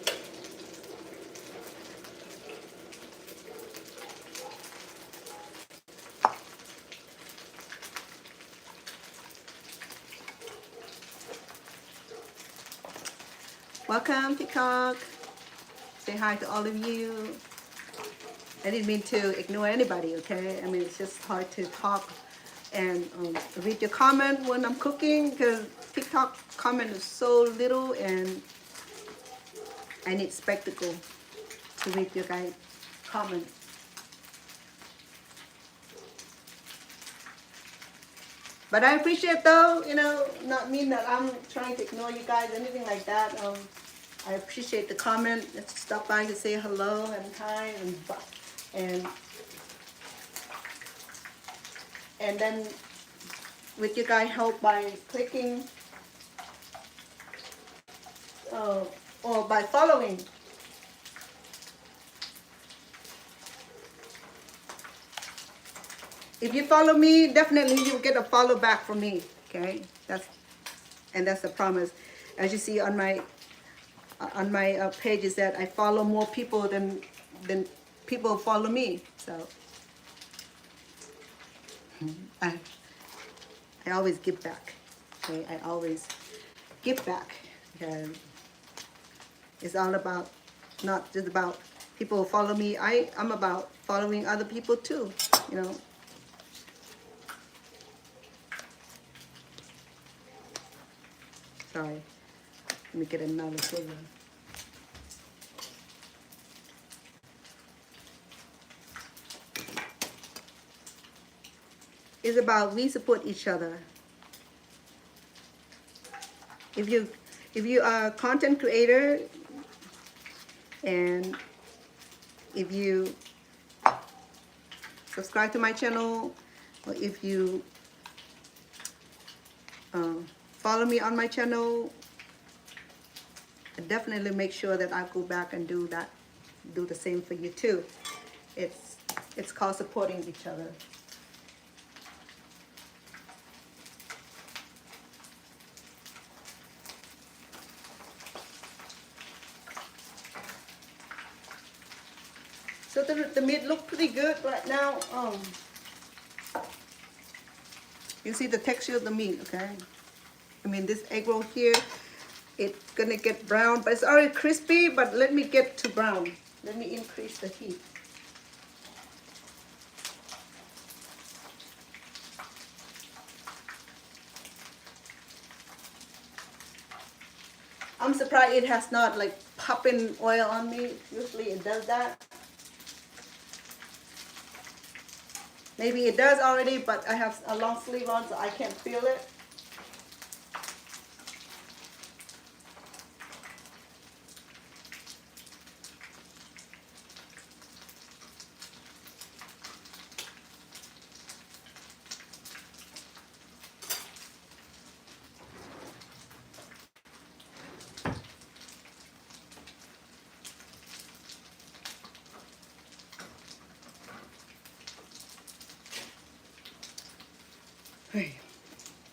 Welcome, TikTok. Say hi to all of you. I didn't mean to ignore anybody, okay? I mean, it's just hard to talk and read your comment when I'm cooking because TikTok comment is so little and I need spectacle to read your guys' comments. But I appreciate though, you know, not mean that I'm trying to ignore you guys, anything like that. I appreciate the comment. Let's stop by to say hello and hi and then with you guys help by clicking or by following. If you follow me, definitely you'll get a follow back from me. Okay, that's a promise. As you see on my page is that I follow more people than people follow me. So I always give back. Okay, I always give back because it's all about not just about people follow me. I'm about following other people too. You know. Sorry, let me get another flavor. It's about we support each other. If you are a content creator and if you subscribe to my channel or if you follow me on my channel, I definitely make sure that I go back and do the same for you too. It's called supporting each other. So the meat look pretty good right now. You see the texture of the meat, okay? I mean, this egg roll here, it's gonna get brown, but it's already crispy, but let me get to brown. Let me increase the heat. I'm surprised it has not like popping oil on me. Usually it does that. Maybe it does already, but I have a long sleeve on, so I can't feel it.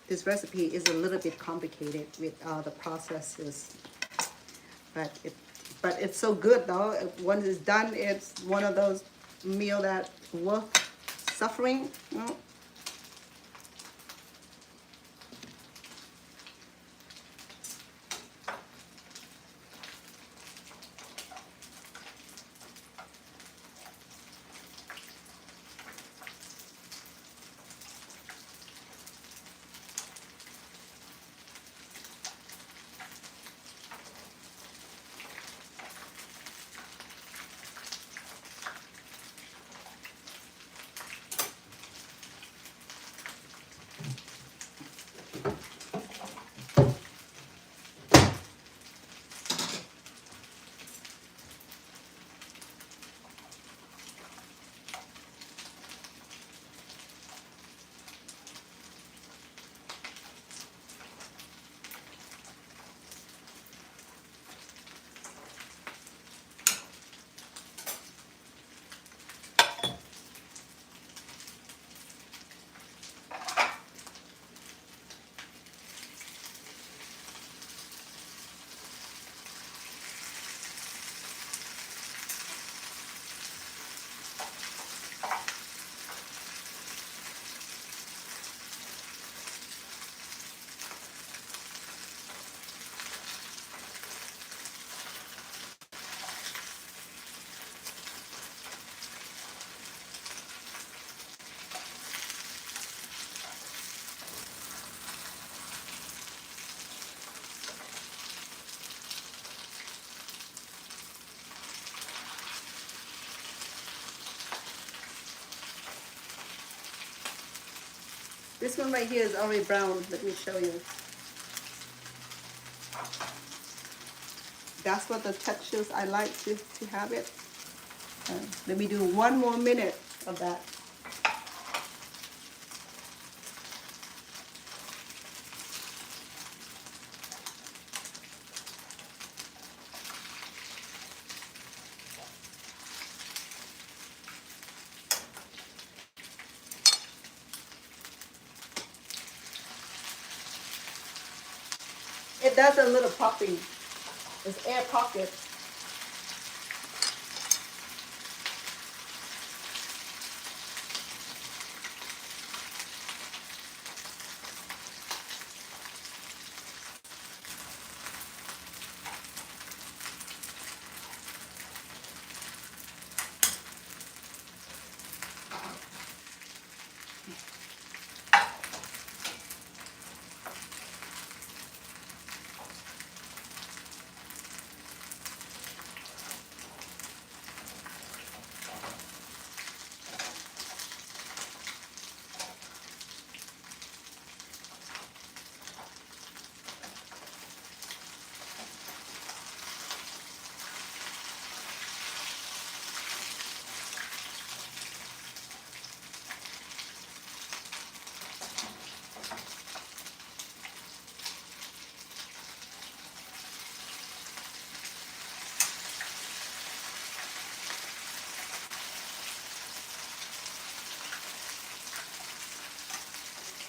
This recipe is a little bit complicated with all the processes, but But it's so good though. Once it's done, it's one of those meal that's worth suffering. You know? This one right here is already brown. Let me show you. That's what the textures I like to have it. Let me do 1 more minute of that. It does a little popping. It's air pockets.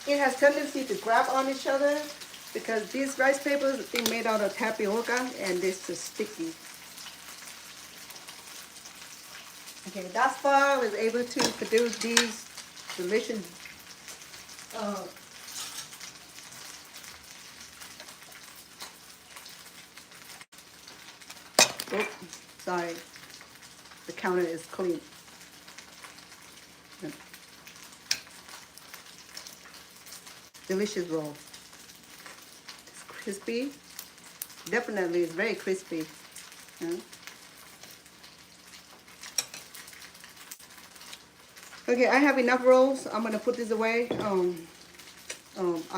It has tendency to grab on each other because these rice papers are being made out of tapioca and it's just sticky. Okay, thus far I was able to produce these delicious oops, sorry, the counter is clean. Delicious roll. It's crispy. Definitely, it's very crispy. Yeah. Okay, I have enough rolls. I'm gonna put this away. I'll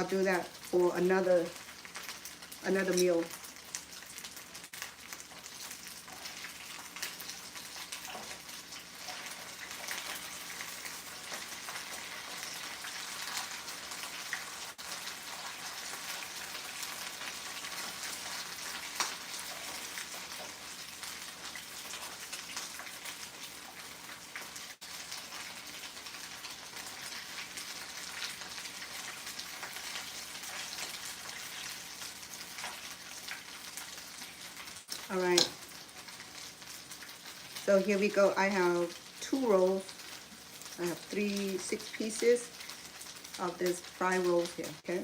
do that for another meal. All right, So here we go. I have 2 rolls. I have 6 pieces of this fry rolls here, okay?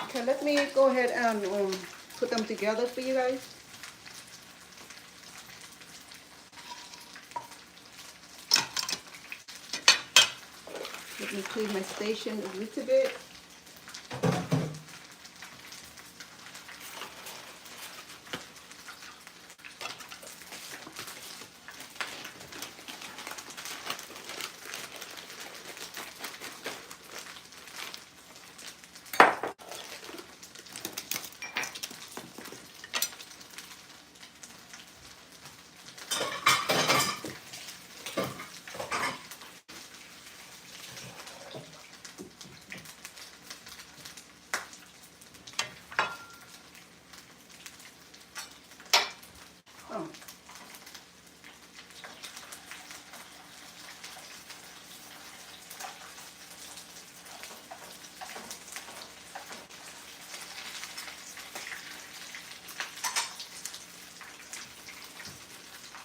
Okay, let me go ahead and put them together for you guys. Let me clean my station a little bit. Oh.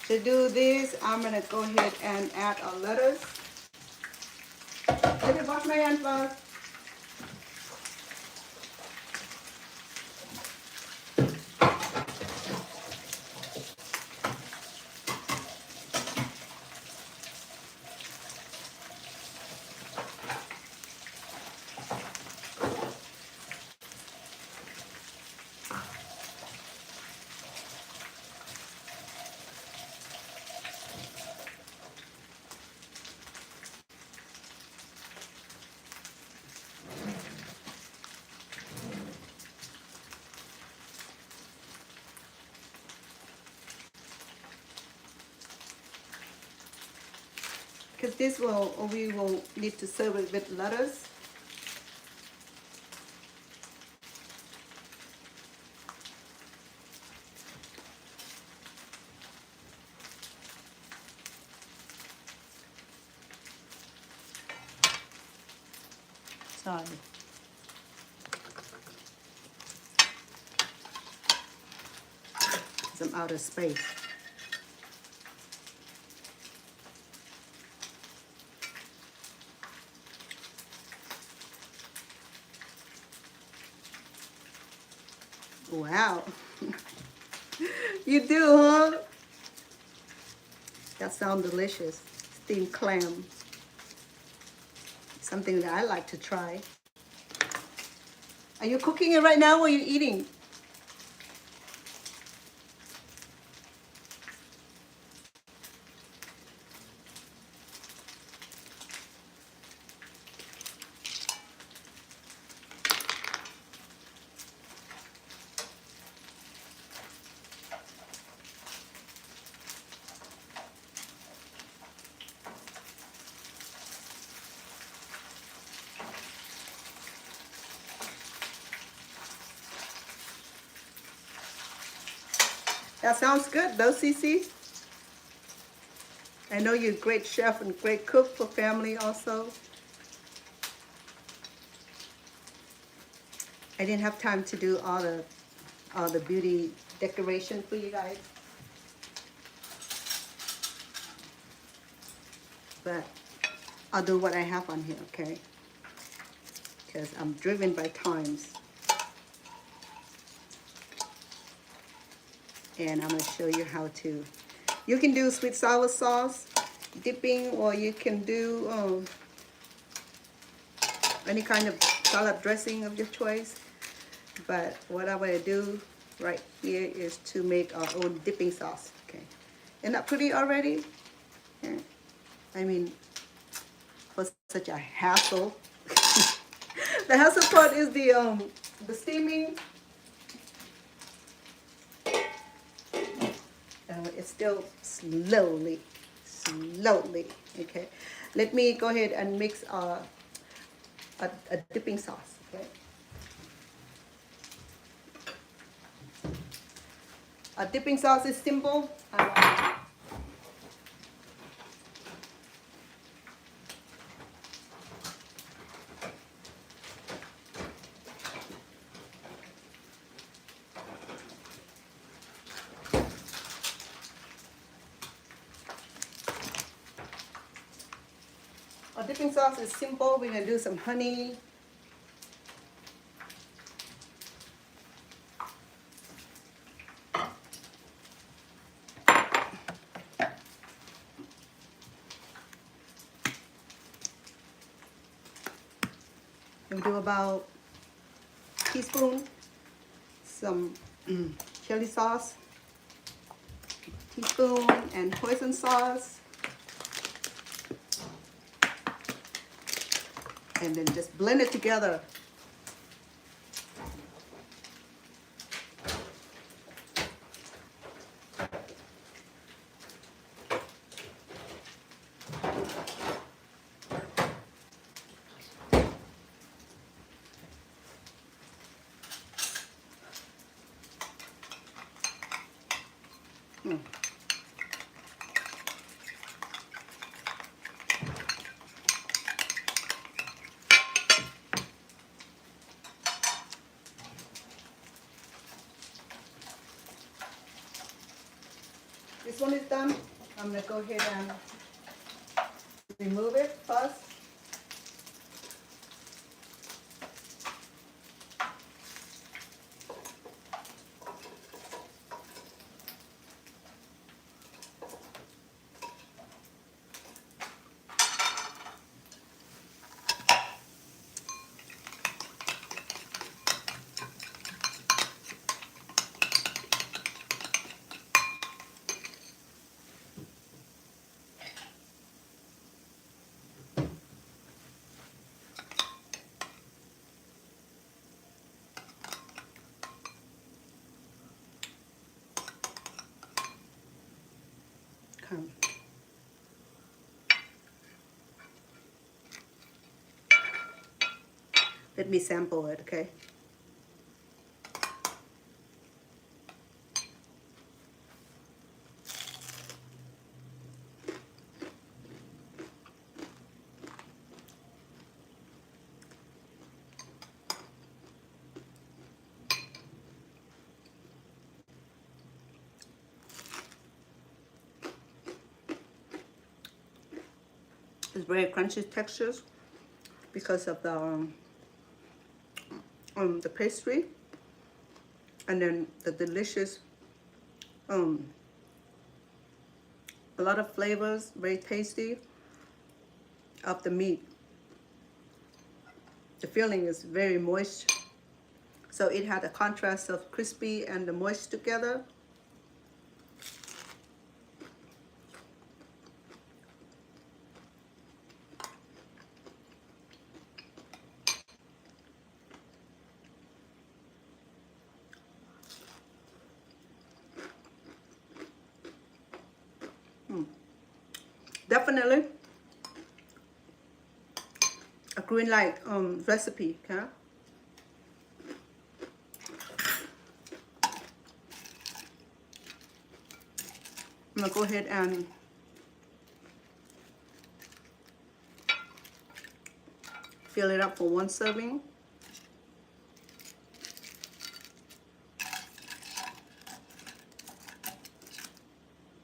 To do this, I'm gonna go ahead and add our lettuce. Let me wash my hands first. Because we will need to serve it with lettuce. Sorry. Some outer space. Wow. You do, huh? That sounds delicious. Steamed clam. Something that I like to try. Are you cooking it right now or are you eating? That sounds good though, Cece. I know you're a great chef and great cook for family also. I didn't have time to do all the beauty decoration for you guys. But I'll do what I have on here, okay? Because I'm driven by times. And I'm going to show you how to. You can do sweet sour sauce dipping, or you can do any kind of salad dressing of your choice. But what I'm going to do right here is to make our own dipping sauce. Okay, isn't that pretty already? Yeah. I mean, for such a hassle. The hassle part is the steaming. It's still slowly. Okay. Let me go ahead and mix a dipping sauce. Okay. A dipping sauce is simple. Our dipping sauce is simple. We're going to do some honey. We'll do about a teaspoon, some chili sauce, teaspoon, and hoisin sauce. And then just blend it together. This one is done. I'm going to go ahead and remove it first. Let me sample it, okay? It's very crunchy textures because of the pastry, and then the delicious a lot of flavors, very tasty of the meat. The filling is very moist, so it had a contrast of crispy and the moist together. Definitely a green light recipe, okay? I'm gonna go ahead and fill it up for one serving.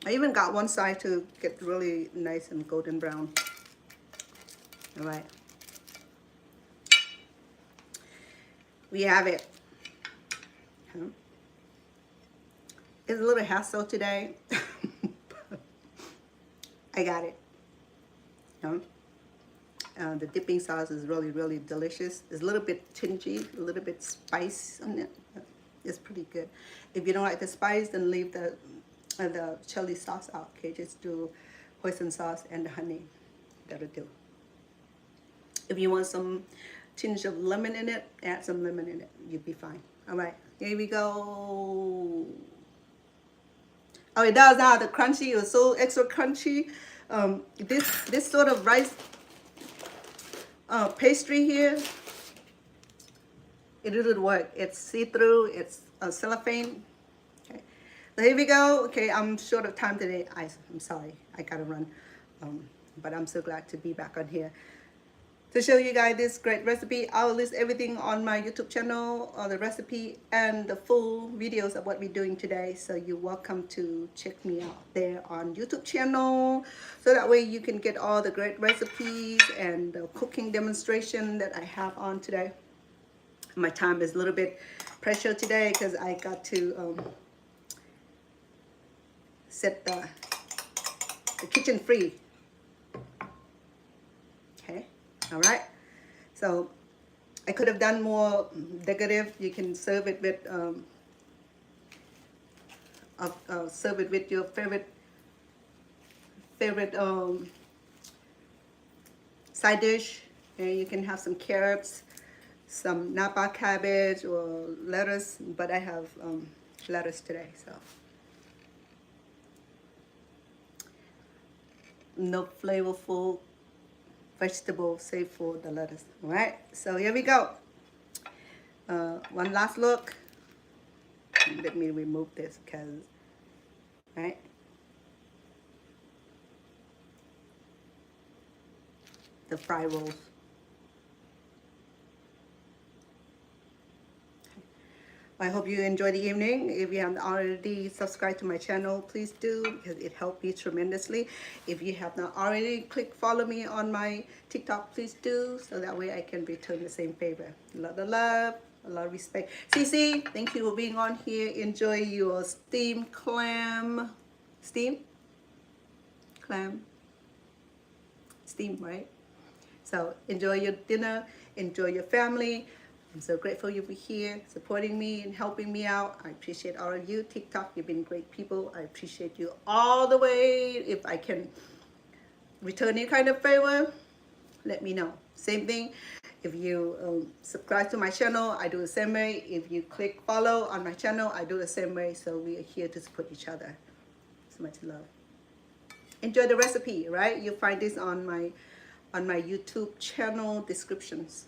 I even got one side to get really nice and golden brown. All right. We have it. It's a little hassle today. I got it. The dipping sauce is really delicious. It's a little bit tingy, a little bit spice on it. It's pretty good. If you don't like the spice, then leave the chili sauce out. Okay, just do hoisin sauce and the honey. That'll do. If you want some tinge of lemon in it, add some lemon in it. You'll be fine. All right, here we go. Oh, it does now. The crunchy is so extra crunchy. This sort of rice pastry here, it doesn't work. It's see-through. It's cellophane. Okay, so here we go. Okay, I'm short of time today. I'm sorry. I gotta run. But I'm so glad to be back on here to show you guys this great recipe. I'll list everything on my YouTube channel, the recipe and the full videos of what we're doing today. So you're welcome to check me out there on YouTube channel. So that way you can get all the great recipes and the cooking demonstration that I have on today. My time is a little bit pressure today because I got to set the kitchen free. Okay. All right, so I could have done more decorative. You can serve it with your favorite side dish, and you can have some carrots, some napa cabbage or lettuce. But I have lettuce today, so no flavorful vegetable save for the lettuce. All right, so here we go. One last look. Let me remove this because, right, the fry rolls. I hope you enjoy the evening. If you haven't already subscribed to my channel, please do, because it helped me tremendously. If you have not already, click follow me on my TikTok, please do, so that way I can return the same favor. A lot of love, a lot of respect. Cece, thank you for being on here. Enjoy your steamed clam. Steam? Clam? Steam, right? So enjoy your dinner, enjoy your family. I'm so grateful you were here supporting me and helping me out. I appreciate all of you. TikTok, you've been great people. I appreciate you all the way. If I can return any kind of favor, let me know. Same thing. If you subscribe to my channel, I do the same way. If you click follow on my channel, I do the same way. So we are here to support each other. So much love. Enjoy the recipe, right? You'll find this on my YouTube channel descriptions.